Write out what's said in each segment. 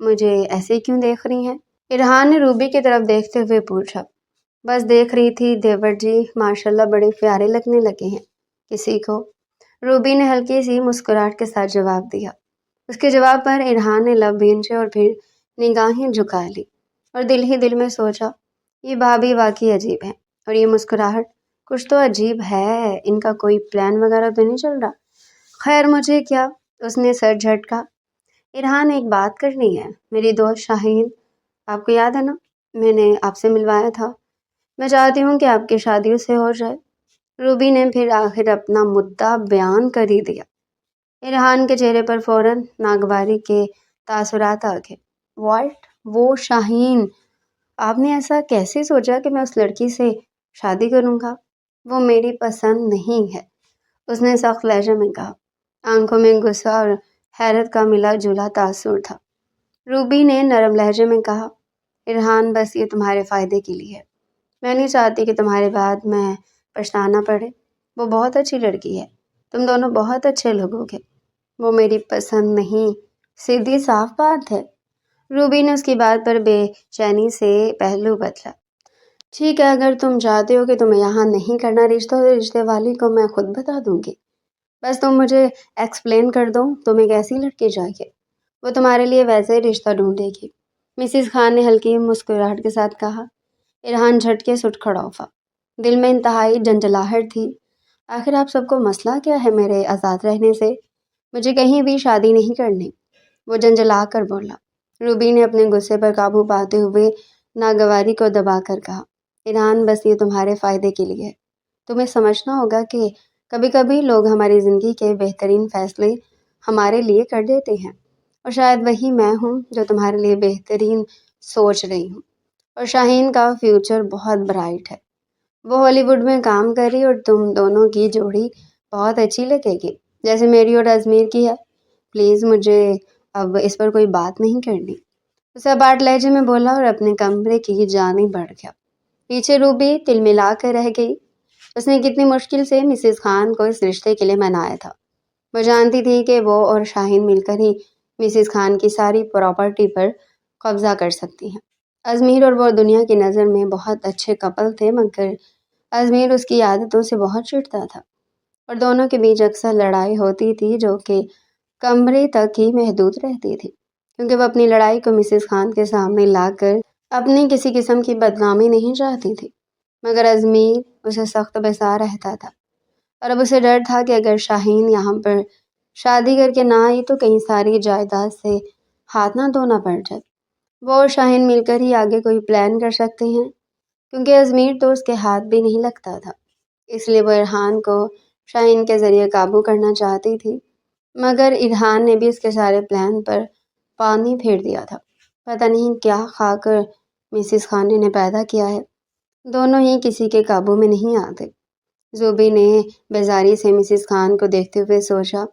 مجھے ایسے کیوں دیکھ رہی ہیں؟ ارحان نے روبی کی طرف دیکھتے ہوئے پوچھا۔ بس دیکھ رہی تھی دیور جی ماشاءاللہ بڑے پیارے لگنے لگے ہیں کسی کو۔ روبی نے ہلکی سی مسکراہٹ کے ساتھ جواب دیا۔ اس کے جواب پر ارحان نے لب بھینچے اور پھر نگاہیں جھکا لی اور دل ہی دل میں سوچا، یہ بھابھی واقعی عجیب ہے، اور یہ مسکراہٹ کچھ تو عجیب ہے، ان کا کوئی پلان وغیرہ تو نہیں چل رہا؟ خیر مجھے کیا، اس نے سر جھٹکا۔ ارحان ایک بات کرنی ہے، میری دوست شاہین، آپ کو یاد ہے نا، میں نے آپ سے ملوایا تھا، میں چاہتی ہوں کہ آپ کی شادی اس سے ہو جائے۔ روبی نے پھر آخر اپنا مدعا بیان کر ہی دیا۔ ارحان کے چہرے پر فوراً ناگواری کے تاثرات آ گئے۔ واٹ؟ وہ شاہین؟ آپ نے ایسا کیسے سوچا کہ میں اس لڑکی سے شادی کروں گا؟ وہ میری پسند نہیں ہے، اس نے سخت لہجے میں کہا۔ آنکھوں میں غصہ اور حیرت کا ملا جلا تاثر تھا۔ روبی نے نرم لہجے میں کہا، ارحان بس یہ تمہارے فائدے کے لیے ہے، میں نہیں چاہتی کہ تمہارے بعد میں پچھتانا پڑے۔ وہ بہت اچھی لڑکی ہے، تم دونوں بہت اچھے لوگ ہوگے۔ وہ میری پسند نہیں، سیدھی صاف بات ہے۔ روبی نے اس کی بات پر بے چینی سے پہلو بدلا۔ ٹھیک ہے، اگر تم چاہتے ہو کہ تمہیں یہاں نہیں کرنا رشتہ تو رشتے والی کو میں خود بتا دوں گی۔ بس تم مجھے ایکسپلین کر دو تمہیں کیسی لڑکی چاہیے، وہ تمہارے لیے ویسے ہی رشتہ ڈھونڈے گی۔ مسز خان نے ہلکی مسکراہٹ کے ساتھ کہا۔ ارحان جھٹکے سے اٹھ کھڑا ہوا، دل میں انتہائی جھنجھلاہٹ تھی۔ آخر آپ سب کو مسئلہ کیا ہے میرے آزاد رہنے سے؟ مجھے کہیں بھی شادی نہیں کرنی، وہ جھنجھلا کر بولا۔ روبی نے اپنے غصے پر قابو پاتے ہوئے ناگواری کو دبا کر کہا، ارحان بس یہ تمہارے فائدے کے لیے ہے، تمہیں سمجھنا ہوگا کہ کبھی کبھی لوگ ہماری زندگی کے بہترین فیصلے ہمارے لیے کر دیتے ہیں، اور شاید وہی میں ہوں جو تمہارے لیے بہترین سوچ رہی ہوں۔ اور شاہین کا فیوچر بہت برائٹ ہے، وہ ہالی ووڈ میں کام کر رہی اور تم دونوں کی جوڑی بہت اچھی لگے گی، جیسے میری اور ازمیر کی ہے۔ پلیز مجھے اب اس پر کوئی بات نہیں کرنی، اسے اباٹ لہجے میں بولا اور اپنے کمرے کی جانب بڑھ گیا۔ پیچھے روبی تلملا کر رہ گئی۔ اس نے کتنی مشکل سے مسز خان کو اس رشتے کے لیے منایا تھا۔ وہ جانتی تھی کہ وہ اور شاہین مل کر ہی مسز خان کی ساری پراپرٹی پر قبضہ کر سکتی ہیں۔ ازمیر اور وہ دنیا کی نظر میں بہت اچھے کپل تھے، مگر ازمیر اس کی عادتوں سے بہت چڑھتا تھا اور دونوں کے بیچ اکثر لڑائی ہوتی تھی جو کہ کمرے تک ہی محدود رہتی تھی، کیونکہ وہ اپنی لڑائی کو مسز خان کے سامنے لا کر اپنی کسی قسم کی بدنامی نہیں چاہتی تھی۔ مگر ازمیر اسے سخت بسا رہتا تھا، اور اب اسے ڈر تھا کہ اگر شاہین یہاں پر شادی کر کے نہ آئی تو کہیں ساری جائیداد سے ہاتھ نہ دھونا پڑ جائے۔ وہ اور شاہین مل کر ہی آگے کوئی پلان کر سکتے ہیں، کیونکہ ازمیر تو اس کے ہاتھ بھی نہیں لگتا تھا، اس لیے وہ ارحان کو شاہین کے ذریعے قابو کرنا چاہتی تھی۔ مگر ارحان نے بھی اس کے سارے پلان پر پانی پھیر دیا تھا۔ پتہ نہیں کیا کھا کر مسز خان نے پیدا کیا ہے، دونوں ہی کسی کے قابو میں نہیں آتے۔ زوبی نے بیزاری سے مسز خان کو دیکھتے ہوئے سوچا،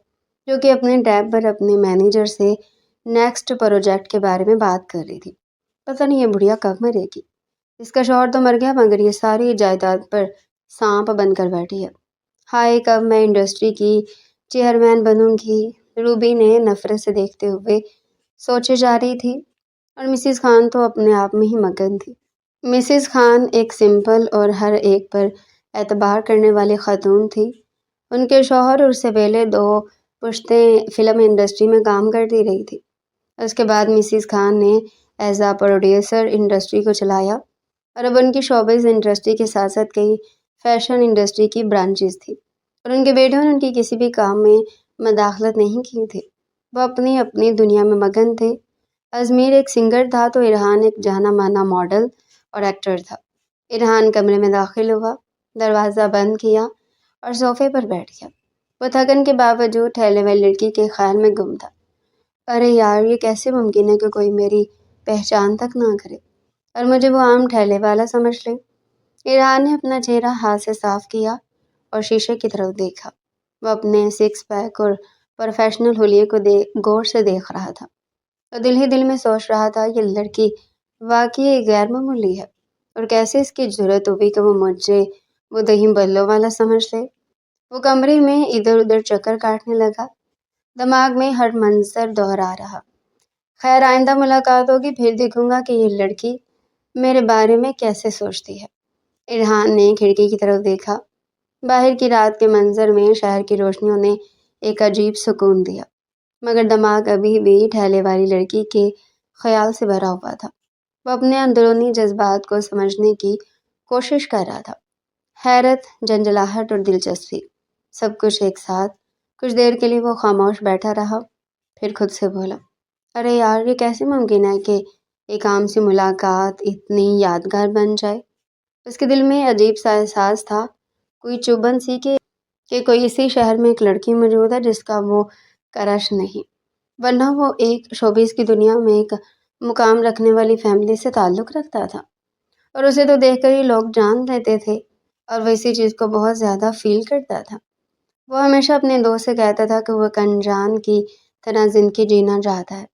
جو کہ اپنے ٹیب پر اپنے مینیجر سے نیکسٹ پروجیکٹ کے بارے میں بات کر رہی تھی۔ پتہ نہیں یہ بڑھیا کب مرے گی، اس کا شوہر تو مر گیا مگر یہ ساری جائیداد پر سانپ بن کر بیٹھی ہے۔ ہائے کب میں انڈسٹری کی چیئرمین بنوں گی، روبی نے نفرت سے دیکھتے ہوئے سوچے جا رہی تھی، اور مسز خان تو اپنے آپ میں ہی مگن تھی۔ مسز خان ایک سمپل اور ہر ایک پر اعتبار کرنے والی خاتون تھی۔ ان کے شوہر اور اس سے پہلے 2 پشتیں فلم انڈسٹری میں کام کرتی رہی تھی۔ اس کے بعد مسز خان نے ایز اے پروڈیوسر انڈسٹری کو چلایا، اور اب ان کی شوبز انڈسٹری کے ساتھ ساتھ کئی فیشن انڈسٹری کی برانچز تھی، اور ان کے بیٹوں نے ان کی کسی بھی کام میں مداخلت نہیں کی تھی۔ وہ اپنی اپنی دنیا میں مگن تھے۔ ازمیر ایک سنگر تھا تو ارحان ایک جانا مانا ماڈل اور ایکٹر تھا۔ ارحان کمرے میں داخل ہوا، دروازہ بند کیا اور صوفے پر بیٹھ گیا۔ وہ تھکن کے باوجود ٹھہرے ہوئے لڑکی کے خیال میں گم تھا۔ ارے یار، یہ کیسے ممکن ہے کہ کوئی میری پہچان تک نہ کرے اور مجھے وہ عام ٹھیلے والا سمجھ لے۔ ارحان نے اپنا چہرہ ہاتھ سے صاف کیا اور شیشے کی طرف دیکھا۔ وہ اپنے 6 پیک اور پروفیشنل حلیے کو غور سے دیکھ رہا تھا، اور دل ہی دل میں سوچ رہا تھا یہ لڑکی واقعی غیر معمولی ہے، اور کیسے اس کی جرأت ہوئی کہ وہ مجھے وہ دہی بلوں والا سمجھ لے۔ وہ کمرے میں ادھر ادھر چکر کاٹنے لگا، دماغ میں ہر منظر دہرا رہا۔ خیر آئندہ ملاقات ہوگی پھر دیکھوں گا کہ یہ لڑکی میرے بارے میں کیسے سوچتی ہے۔ ارحان نے کھڑکی کی طرف دیکھا۔ باہر کی رات کے منظر میں شہر کی روشنیوں نے ایک عجیب سکون دیا، مگر دماغ ابھی بھی ٹھہلے والی لڑکی کے خیال سے بھرا ہوا تھا۔ وہ اپنے اندرونی جذبات کو سمجھنے کی کوشش کر رہا تھا۔ حیرت، جنجلاہٹ اور دلچسپی، سب کچھ ایک ساتھ۔ کچھ دیر کے لیے وہ خاموش بیٹھا رہا، پھر خود سے بولا، ارے یار، یہ کیسے ممکن ہے کہ ایک عام سی ملاقات اتنی یادگار بن جائے؟ اس کے دل میں عجیب سا احساس تھا، کوئی چبھن سی کہ کوئی اسی شہر میں ایک لڑکی موجود ہے جس کا وہ کرش نہیں، ورنہ وہ ایک شوبز کی دنیا میں ایک مقام رکھنے والی فیملی سے تعلق رکھتا تھا، اور اسے تو دیکھ کر ہی لوگ جان لیتے تھے، اور وہ اسی چیز کو بہت زیادہ فیل کرتا تھا۔ وہ ہمیشہ اپنے دوست سے کہتا تھا کہ وہ ایک انجان کی طرح زندگی جینا چاہتا ہے،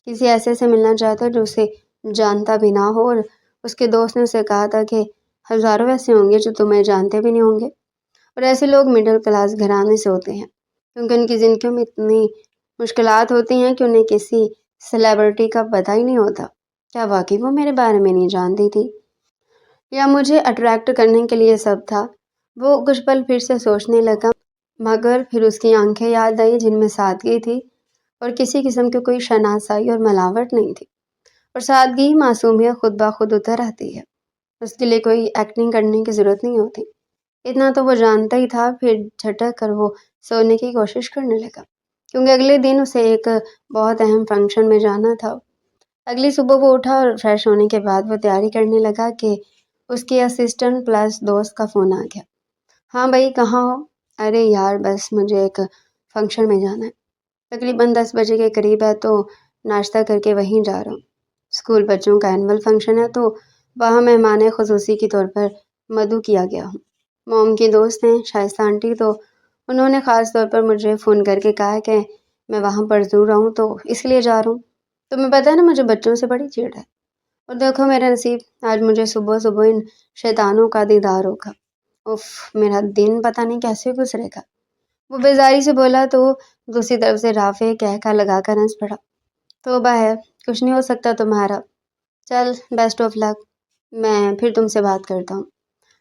کسی ایسے سے ملنا چاہتا ہے جو اسے جانتا بھی نہ ہو، اور اس کے دوست نے اسے کہا تھا کہ ہزاروں ایسے ہوں گے جو تمہیں جانتے بھی نہیں ہوں گے، اور ایسے لوگ مڈل کلاس گھرانے سے ہوتے ہیں، کیونکہ ان کی زندگیوں میں اتنی مشکلات ہوتی ہیں کہ انہیں کسی سیلیبریٹی کا پتہ ہی نہیں ہوتا۔ کیا واقعی وہ میرے بارے میں نہیں جانتی تھی، یا مجھے اٹریکٹ کرنے کے لیے سب تھا؟ وہ کچھ پل پھر سے سوچنے لگا، مگر پھر اس کی آنکھیں یاد آئی جن میں سادگی تھی اور کسی قسم کی کوئی شناسائی اور ملاوٹ نہیں تھی، اور سادگی معصومیت خود بخود اتر آتی ہے، اس کے لیے کوئی ایکٹنگ کرنے کی ضرورت نہیں ہوتی۔ اتنا تو وہ جانتا ہی تھا۔ پھر جھٹک کر وہ سونے کی کوشش کرنے لگا، کیونکہ اگلے دن اسے ایک بہت اہم فنکشن میں جانا تھا۔ اگلی صبح وہ اٹھا اور فریش ہونے کے بعد وہ تیاری کرنے لگا کہ اس کی اسسٹنٹ پلس دوست کا فون آ گیا۔ ہاں بھائی، کہاں ہو؟ ارے یار، بس مجھے ایک فنکشن میں جانا ہے، تقریباً 10 بجے کے قریب ہے، تو ناشتہ کر کے وہیں جا رہا ہوں۔ اسکول بچوں کا اینول فنکشن ہے، تو وہاں مہمان خصوصی کے طور پر مدعو کیا گیا ہوں۔ موم کی دوست ہیں شائستہ آنٹی، تو انہوں نے خاص طور پر مجھے فون کر کے کہا کہ میں وہاں پر ضرور آؤں، تو اس لیے جا رہا ہوں۔ تمہیں پتہ ہے نا، مجھے بچوں سے بڑی چڑ ہے، اور دیکھو میرا نصیب، آج مجھے صبح صبح ان شیطانوں کا دیدار ہوگا۔ اف، میرا دن پتہ نہیں کیسے گزرے گا۔ وہ بیزاری سے بولا تو دوسری طرف سے رافع کہکا لگا کر ہنس پڑا، توبہ ہے، کچھ نہیں ہو سکتا تمہارا، چل بیسٹ آف لک، میں پھر تم سے بات کرتا ہوں۔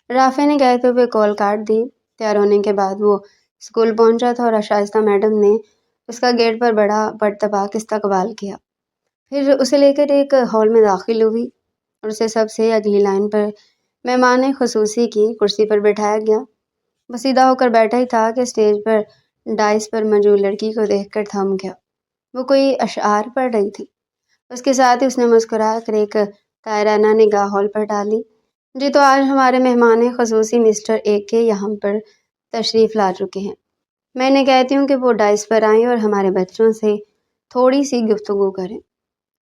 رافع نے کہتے ہوئے کال کاٹ دی۔ تیار ہونے کے بعد وہ اسکول پہنچا تھا، اور شائستہ میڈم نے اس کا گیٹ پر بڑا پرتپاک استقبال کیا۔ پھر اسے لے کر ایک ہال میں داخل ہوئی، اور اسے سب سے اگلی لائن پر مہمان خصوصی کی کرسی پر بٹھایا گیا۔ وہ سیدھا ہو کر بیٹھا ہی تھا کہ اسٹیج پر ڈائس پر موجود لڑکی کو دیکھ کر تھم گیا۔ وہ کوئی اشعار پڑھ رہی تھی۔ اس کے ساتھ ہی اس نے مسکرا کر ایک طائرانہ نگاہ ہال پر ڈالی۔ جی، تو آج ہمارے مہمان خصوصی مسٹر اے کے یہاں پر تشریف لا چکے ہیں۔ میں انہیں کہتی ہوں کہ وہ ڈائس پر آئیں اور ہمارے بچوں سے تھوڑی سی گفتگو کریں۔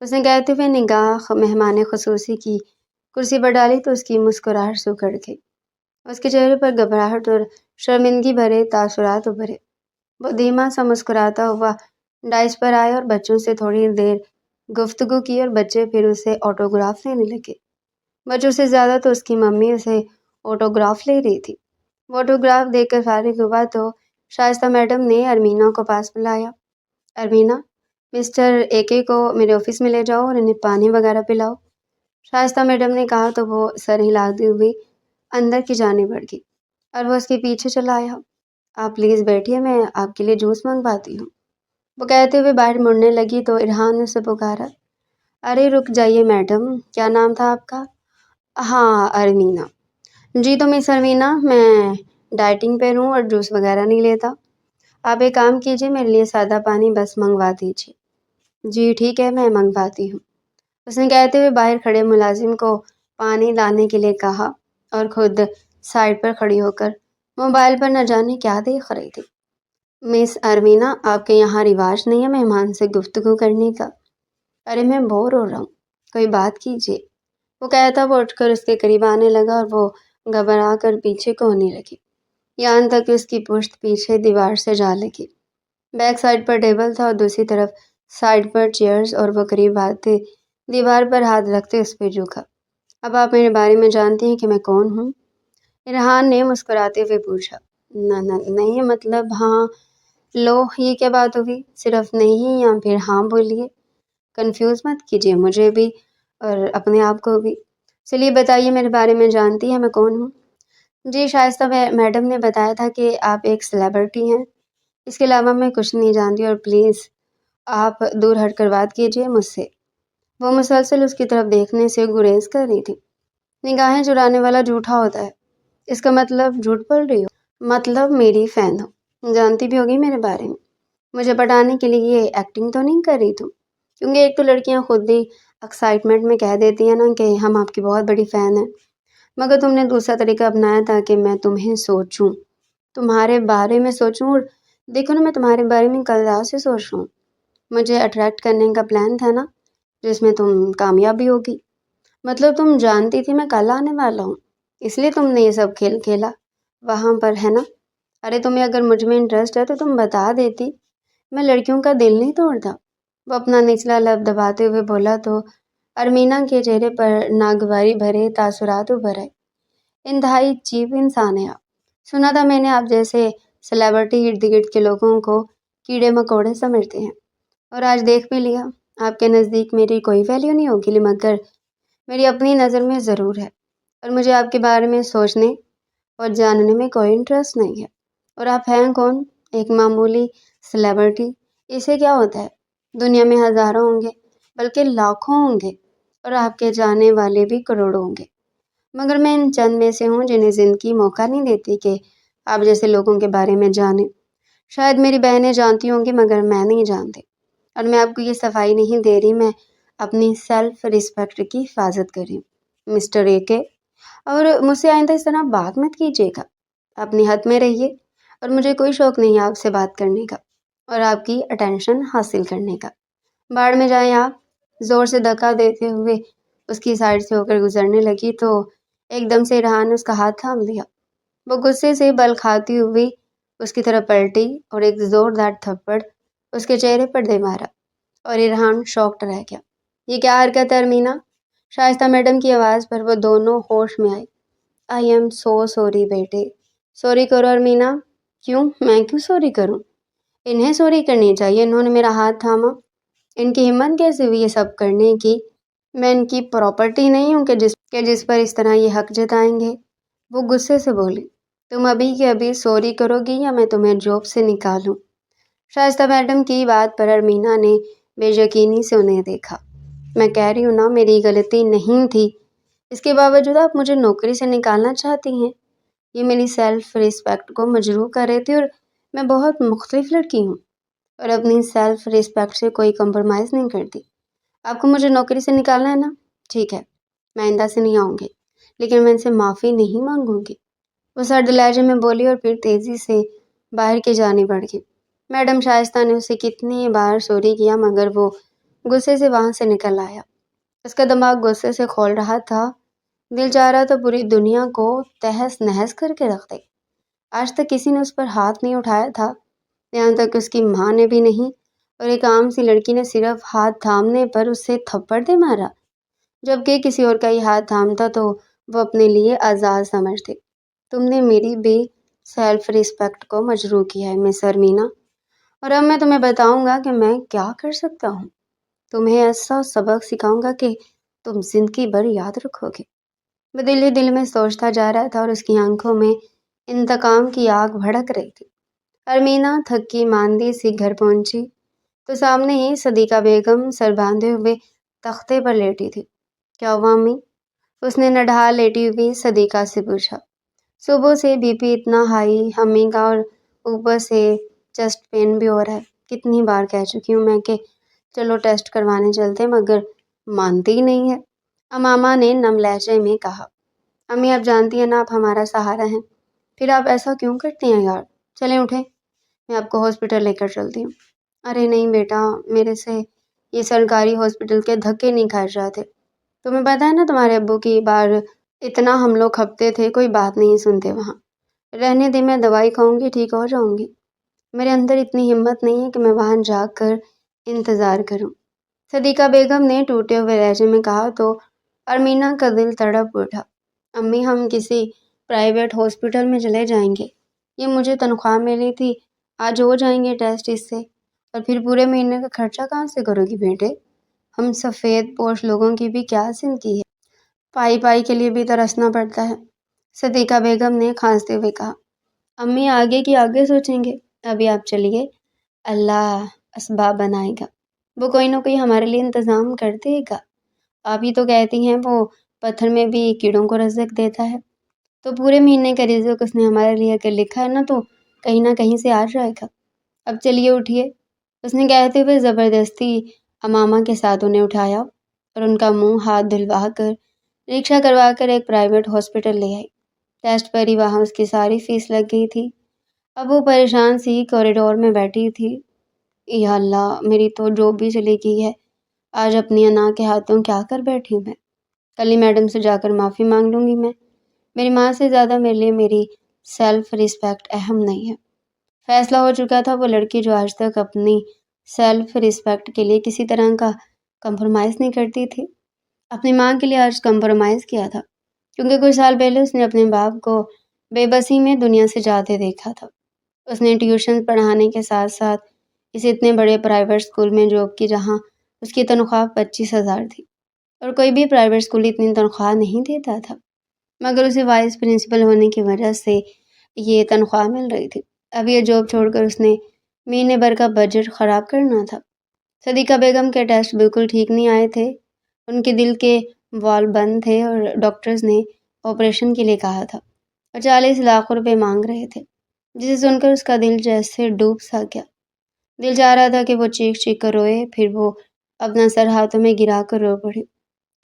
اس نے کہتے ہوئے نگاہ مہمان خصوصی کی کرسی پر ڈالی تو اس کی مسکراہٹ سکڑ گئی۔ اس کے چہرے پر گھبراہٹ اور شرمندگی بھرے تاثرات ابھرے۔ وہ دھیما سا مسکراتا ہوا ڈائس پر آیا اور بچوں سے تھوڑی دیر گفتگو کی، اور بچے پھر اسے آٹوگراف لینے لگے۔ بچوں سے زیادہ تو اس کی ممی اسے آٹوگراف لے رہی تھی۔ وہ آٹوگراف دیکھ کر فارغ ہوا تو شائستہ میڈم نے ارمینا کو پاس بلایا۔ ارمینا، مسٹر اے کے کو میرے آفس میں لے جاؤ اور انہیں پانی وغیرہ پلاؤ۔ شائستہ میڈم نے کہا تو وہ سر ہلاتی ہوئی اندر کی جانب بڑھ گئی، اور وہ اس کے پیچھے چلا آیا۔ آپ پلیز بیٹھیے، میں آپ کے لیے جوس منگواتی ہوں۔ وہ کہتے ہوئے باہر مڑنے لگی تو ارحان نے اسے پکارا، ارے رک جائیے میڈم، کیا نام تھا آپ کا؟ ہاں، ارمینا۔ جی تو مس ارمینا، میں ڈائٹنگ پر ہوں اور جوس وغیرہ نہیں لیتا۔ آپ ایک کام کیجیے، میرے لیے سادہ پانی بس منگوا دیجیے۔ جی ٹھیک ہے، میں منگواتی ہوں، اس نے کہتے ہوئے باہر کھڑے ملازم کو پانی لانے کے لیے کہا، اور خود سائڈ پر کھڑی ہو کر موبائل پر نہ جانے کیا دیکھ رہی تھی۔ مس ارمینا، آپ کے یہاں رواج نہیں ہے مہمان سے گفتگو کرنے کا؟ ارے میں بور ہو رہا ہوں، کوئی بات کیجیے۔ وہ کہتا وہ اٹھ کر اس کے قریب آنے لگا، اور وہ گھبرا کر پیچھے کو ہونے لگی، یہاں تک کہ اس کی پشت پیچھے دیوار سے جا لگی۔ بیک سائڈ پر ٹیبل تھا اور دوسری طرف سائڈ پر چیئرز، اور وہ قریب آتے دیوار پر ہاتھ رکھتے اس پہ جھکا۔ اب آپ میرے بارے میں جانتے ہیں کہ میں کون ہوں؟ ارحان نے مسکراتے ہوئے پوچھا۔ نہیں، مطلب ہاں۔ لو، یہ کیا بات ہوئی؟ صرف نہیں یا پھر ہاں بولیے، کنفیوز مت کیجیے مجھے بھی اور اپنے آپ کو بھی۔ چلیے بتائیے میرے بارے میں جانتی ہیں میں کون ہوں؟ جی شائستہ میڈم نے بتایا تھا کہ آپ ایک سیلیبریٹی ہیں، اس کے علاوہ میں کچھ نہیں جانتی، اور پلیز آپ دور ہٹ کر بات کیجیے مجھ سے۔ وہ مسلسل اس کی طرف دیکھنے سے گریز کر رہی تھی۔ نگاہیں چرانے والا جھوٹا ہوتا ہے، اس کا مطلب جھوٹ بول رہی ہو؟ مطلب میری فین ہو، جانتی بھی ہوگی میرے بارے میں، مجھے پٹانے کے لیے یہ ایکٹنگ تو نہیں کر رہی تم؟ کیونکہ ایک تو لڑکیاں خود ہی ایکسائٹمنٹ میں کہہ دیتی ہیں نا کہ ہم آپ کی بہت بڑی فین ہیں، مگر تم نے دوسرا طریقہ اپنایا تھا کہ میں تمہیں سوچوں، تمہارے بارے میں سوچوں، اور دیکھو نا میں تمہارے بارے میں کل رات سے سوچ رہا ہوں۔ مجھے اٹریکٹ کرنے کا پلان تھا نا جس میں تم کامیاب بھی ہوگی، مطلب تم جانتی تھی میں کل آنے والا ہوں، اس لیے تم نے یہ سب کھیل کھیلا وہاں پر، ہے نا؟ ارے تمہیں اگر مجھ میں انٹرسٹ ہے تو تم بتا دیتی، میں لڑکیوں کا دل نہیں توڑتا۔ وہ اپنا نچلا لب دباتے ہوئے بولا تو ارمینا کے چہرے پر ناگواری بھرے تاثرات ابھر آئے۔ انتہائی چیپ انسان ہے آپ، سنا تھا میں نے آپ جیسے سیلیبریٹی ارد گرد کے لوگوں کو کیڑے مکوڑے سمجھتے ہیں، اور آج دیکھ بھی لیا آپ کے نزدیک میری کوئی ویلیو نہیں ہوگی، مگر میری اپنی نظر میں ضرور ہے، اور مجھے آپ کے بارے میں سوچنے اور جاننے میں کوئی انٹرسٹ نہیں ہے۔ اور آپ ہیں کون؟ ایک معمولی سیلیبریٹی، اسے کیا ہوتا ہے؟ دنیا میں ہزاروں ہوں گے بلکہ لاکھوں ہوں گے، اور آپ کے جانے والے بھی کروڑوں ہوں گے، مگر میں ان چند میں سے ہوں جنہیں زندگی موقع نہیں دیتی کہ آپ جیسے لوگوں کے بارے میں جانیں۔ شاید میری بہنیں جانتی ہوں گی مگر میں نہیں جانتی، اور میں آپ کو یہ صفائی نہیں دے رہی، میں اپنی سیلف رسپیکٹ کی حفاظت کر رہی ہوں مسٹر اے کے، اور مجھ سے آئندہ اس طرح بات مت کیجیے گا، اپنی حد میں رہیے، اور مجھے کوئی شوق نہیں ہے آپ سے بات کرنے کا اور آپ کی اٹینشن حاصل کرنے کا۔ باڑ میں جائیں آپ۔ زور سے دھکا دیتے ہوئے اس کی سائڈ سے ہو کر گزرنے لگی تو ایک دم سے ریحان نے اس کا ہاتھ تھام لیا۔ وہ غصے سے بل کھاتی ہوئی اس کی طرف پلٹی اور ایک زوردار تھپڑ اس کے چہرے پر دے مارا، اور ریحان شاکڈ رہ گیا۔ یہ کیا حرکت ہے ارمینا؟ شائستہ میڈم کی آواز پر وہ دونوں ہوش میں آئے۔ آئی ایم سو سوری بیٹے، سوری کرو ارمینا۔ کیوں؟ میں کیوں سوری کروں؟ انہیں سوری کرنی چاہیے، انہوں نے میرا ہاتھ تھاما، ان کی ہمت کیسے ہوئی یہ سب کرنے کی؟ میں ان کی پراپرٹی نہیں ہوں کہ جس پر اس طرح یہ حق جتائیں گے۔ وہ غصے سے بولی، تم ابھی کے ابھی سوری کرو گی یا میں تمہیں جاب سے نکالوں؟ شائستہ میڈم کی بات پر ارمینا نے بے یقینی سے انہیں دیکھا۔ میں کہہ رہی ہوں نا میری غلطی نہیں تھی، اس کے باوجود آپ مجھے نوکری سے نکالنا چاہتی ہیں؟ یہ میری سیلف رسپیکٹ کو مجروح کر رہی تھی، اور میں بہت مختلف لڑکی ہوں اور اپنی سیلف رسپیکٹ سے کوئی کمپرومائز نہیں کرتی۔ آپ کو مجھے نوکری سے نکالنا ہے نا؟ ٹھیک ہے، میں آئندہ سے نہیں آؤں گی، لیکن میں ان سے معافی نہیں مانگوں گی، وہ سرد لہجے میں بولی، اور پھر تیزی سے باہر کی جانب بڑھ گئی۔ میڈم شائستہ نے اسے کتنی بار سوری کیا مگر وہ غصے سے وہاں سے نکل آیا۔ اس کا دماغ غصے سے کھول رہا تھا، دل چاہ رہا تھا پوری دنیا کو تہس نہس کر کے رکھ دے۔ آج تک کسی نے اس پر ہاتھ نہیں اٹھایا تھا، یہاں تک اس کی ماں نے بھی نہیں، اور ایک عام سی لڑکی نے صرف ہاتھ تھامنے پر اسے تھپڑ دے مارا، جبکہ کسی اور کا یہ ہاتھ تھامتا تو وہ اپنے لیے آزاد سمجھتے۔ تم نے میری بھی سیلف رسپیکٹ کو مجروح کیا ہے مس ارمینا، اور اب میں تمہیں بتاؤں گا کہ میں کیا کر سکتا ہوں۔ تمہیں ایسا سبق سکھاؤں گا کہ تم زندگی بھر یاد رکھو گے۔ وہ دل ہی دل میں سوچتا جا رہا تھا، اور اس کی آنکھوں میں انتقام کی آگ بھڑک رہی تھی۔ ارمینا تھکی ماندی سی گھر پہنچی تو سامنے ہی صدیقہ بیگم سر باندھے ہوئے تختے پر لیٹی تھی۔ کیا ہوا امی؟ اس نے نڈھال لیٹی ہوئی صدیقہ سے پوچھا۔ صبح سے بی پی اتنا ہائی امی کا، اور اوپر سے چیسٹ پین بھی ہو رہا ہے، کتنی بار کہہ چکی ہوں میں کہ چلو ٹیسٹ کروانے چلتے، مگر مانتی ہی نہیں ہے، امامہ نے نم لہجے میں کہا۔ امی آپ جانتی ہیں نا آپ ہمارا سہارا ہیں، پھر آپ ایسا کیوں کرتی ہیں یار؟ چلیں اٹھیں، میں آپ کو ہاسپٹل لے کر چلتی ہوں۔ ارے نہیں بیٹا، میرے سے یہ سرکاری ہاسپٹل کے دھکے نہیں کھائے جاتے، تمہیں پتہ ہے نا تمہارے ابو کی بار اتنا ہم لوگ کھپتے تھے، کوئی بات نہیں سنتے وہاں، رہنے دے، میں دوائی کھاؤں گی ٹھیک ہو جاؤں گی، میرے اندر اتنی ہمت نہیں ہے کہ میں وہاں جا کر انتظار کروں، صدیقہ بیگم نے ٹوٹے ہوئے لہجے میں کہا تو ارمینا کا دل تڑپ اٹھا۔ امی ہم کسی پرائیویٹ ہاسپٹل میں چلے جائیں گے، یہ مجھے تنخواہ ملی تھی، آج ہو جائیں گے ٹیسٹ اس سے، اور پھر پورے مہینے کا خرچہ کہاں سے کرو گی بیٹے؟ ہم سفید پوش لوگوں کی بھی کیا زندگی ہے، پائی پائی کے لیے بھی ترسنا پڑتا ہے۔ صدیقہ بیگم نے کھانستے ہوئے کہا۔ امی آگے کی آگے سوچیں گے، ابھی آپ چلیے، اللہ اسباب بنائے گا، وہ کوئی نہ کوئی ہمارے لیے انتظام کر دے گا۔ آپ ہی تو کہتی ہیں وہ پتھر میں بھی کیڑوں کو رزق دیتا ہے، تو پورے مہینے کا رزق اس نے ہمارے لیے اگر لکھا ہے نا تو کہیں نہ کہیں سے آ جائے گا۔ اب چلیے اٹھیے، اس نے کہتے ہوئے زبردستی امامہ کے ساتھ انہیں اٹھایا اور ان کا منہ ہاتھ دھلوا کر رکشہ کروا کر ایک پرائیویٹ ہاسپٹل لے آئی۔ ٹیسٹ پر ہی وہاں اس کی ساری فیس لگ گئی تھی۔ اب وہ پریشان سی کوریڈور میں بیٹھی تھی۔ یا اللہ، میری تو جو بھی چلی گئی ہے، آج اپنی انا کے ہاتھوں کیا کر بیٹھی ہوں میں۔ کل ہی میڈم سے جا کر معافی مانگ لوں گی میں۔ میری ماں سے زیادہ میرے لیے میری سیلف رسپیکٹ اہم نہیں ہے۔ فیصلہ ہو چکا تھا، وہ لڑکی جو آج تک اپنی سیلف رسپیکٹ کے لیے کسی طرح کا کمپرومائز نہیں کرتی تھی، اپنی ماں کے لیے آج کمپرومائز کیا تھا، کیونکہ کچھ سال پہلے اس نے اپنے باپ کو بے بسی میں دنیا سے جاتے دیکھا تھا۔ اس نے ٹیوشن پڑھانے کے ساتھ ساتھ اس اتنے بڑے پرائیویٹ اسکول میں جاب کی جہاں اس کی تنخواہ 25,000 تھی، اور کوئی بھی پرائیویٹ اسکول اتنی تنخواہ نہیں دیتا تھا، مگر اسے وائس پرنسپل ہونے کی وجہ سے یہ تنخواہ مل رہی تھی۔ اب یہ جاب چھوڑ کر اس نے مہینے بھر کا بجٹ خراب کرنا تھا۔ صدیقہ بیگم کے ٹیسٹ بالکل ٹھیک نہیں آئے تھے، ان کے دل کے وال بند تھے اور ڈاکٹرز نے آپریشن کے لیے کہا تھا اور 40 لاکھ روپے مانگ رہے تھے، جسے سن کر اس کا دل جیسے ڈوب سا گیا۔ دل چاہ رہا تھا کہ وہ چیخ چیخ کر روئے، پھر وہ اپنا سر ہاتھوں میں گرا کر رو پڑی۔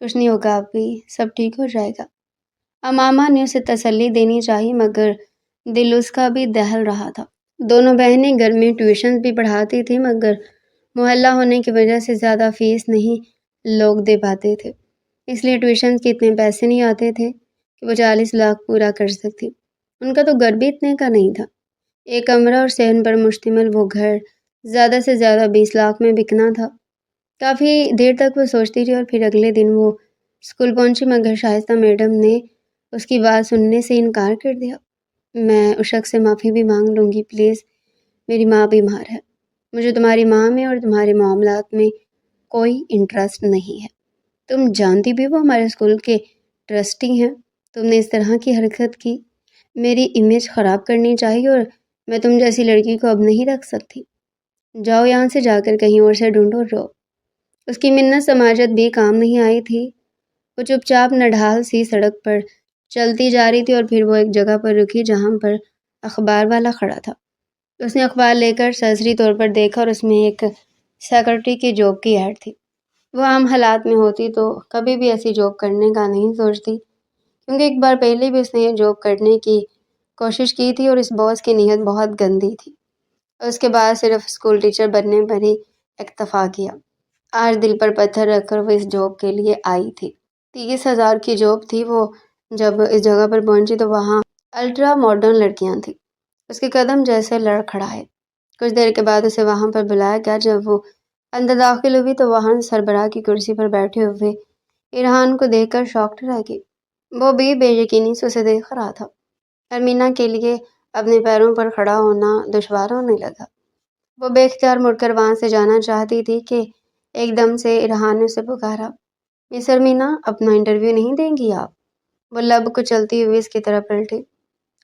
کچھ نہیں ہوگا ابھی، سب ٹھیک ہو جائے گا۔ امامہ نے اسے تسلی دینی چاہی، مگر دل اس کا بھی دہل رہا تھا۔ دونوں بہنیں گھر میں ٹیوشن بھی پڑھاتی تھیں، مگر محلہ ہونے کی وجہ سے زیادہ فیس نہیں لوگ دے پاتے تھے، اس لیے ٹیوشن کے اتنے پیسے نہیں آتے تھے کہ وہ 40 لاکھ پورا کر سکتی۔ ان کا تو گھر بھی اتنے کا نہیں تھا۔ ایک کمرہ اور صحن پر مشتمل وہ گھر زیادہ سے زیادہ 20 لاکھ میں بکنا تھا۔ کافی دیر تک وہ سوچتی رہی اور پھر اگلے دن وہ اسکول پہنچی، مگر شائستہ میڈم نے اس کی بات سننے سے انکار کر دیا۔ میں اس شخص سے معافی بھی مانگ لوں گی، پلیز، میری ماں بیمار ہے، مجھے تمہاری ماں میں اور تمہارے معاملات میں کوئی انٹرسٹ نہیں ہے۔ تم جانتی بھی وہ ہمارے اسکول کے ٹرسٹی ہیں، تم نے اس طرح کی حرکت کی، میری امیج خراب کرنی چاہیے اور میں تم جیسی لڑکی کو اب نہیں رکھ سکتی۔ جاؤ یہاں سے، جا کر کہیں اور سے ڈھونڈو رو۔ اس کی منت سماجت بھی کام نہیں آئی تھی۔ وہ چپ چاپ نڈھال سی سڑک پر چلتی جا رہی تھی اور پھر وہ ایک جگہ پر رکی جہاں پر اخبار والا کھڑا تھا۔ اس نے اخبار لے کر سرسری طور پر دیکھا اور اس میں ایک سیکرٹری کی جاب کی ایڈ تھی۔ وہ عام حالات میں ہوتی تو کبھی بھی ایسی جاب کرنے کا نہیں سوچتی، کیونکہ ایک بار پہلے بھی اس نے یہ جاب کرنے کی کوشش کی تھی اور اس باس کی نیت بہت گندی تھی، اور اس کے بعد صرف اسکول ٹیچر بننے پر ہی اکتفا کیا۔ آج دل پر پتھر رکھ کر وہ اس جاب کے لیے آئی تھی۔ 30,000 کی جاب تھی۔ وہ جب اس جگہ پر پہنچی تو وہاں الٹرا ماڈرن لڑکیاں تھیں، اس کے قدم جیسے لڑکھڑائے۔ کچھ دیر کے بعد اسے وہاں پر بلایا گیا۔ جب وہ اندر داخل ہوئی تو وہاں سربراہ کی کرسی پر بیٹھے ہوئے ارحان کو دیکھ کر شاکڈ رہ گئی۔ وہ بھی بے یقینی سے اسے دیکھ رہا تھا۔ ارمینہ کے لیے اپنے پیروں پر کھڑا ہونا دشوار ہونے لگا۔ وہ بے اختیار مڑ کر وہاں سے جانا چاہتی تھی کہ ایک دم سے ارحان نے اسے پکارا، مس ارمینہ، اپنا انٹرویو نہیں دیں گی آپ؟ وہ لب کو چلتی ہوئی اس کی طرف پلٹی۔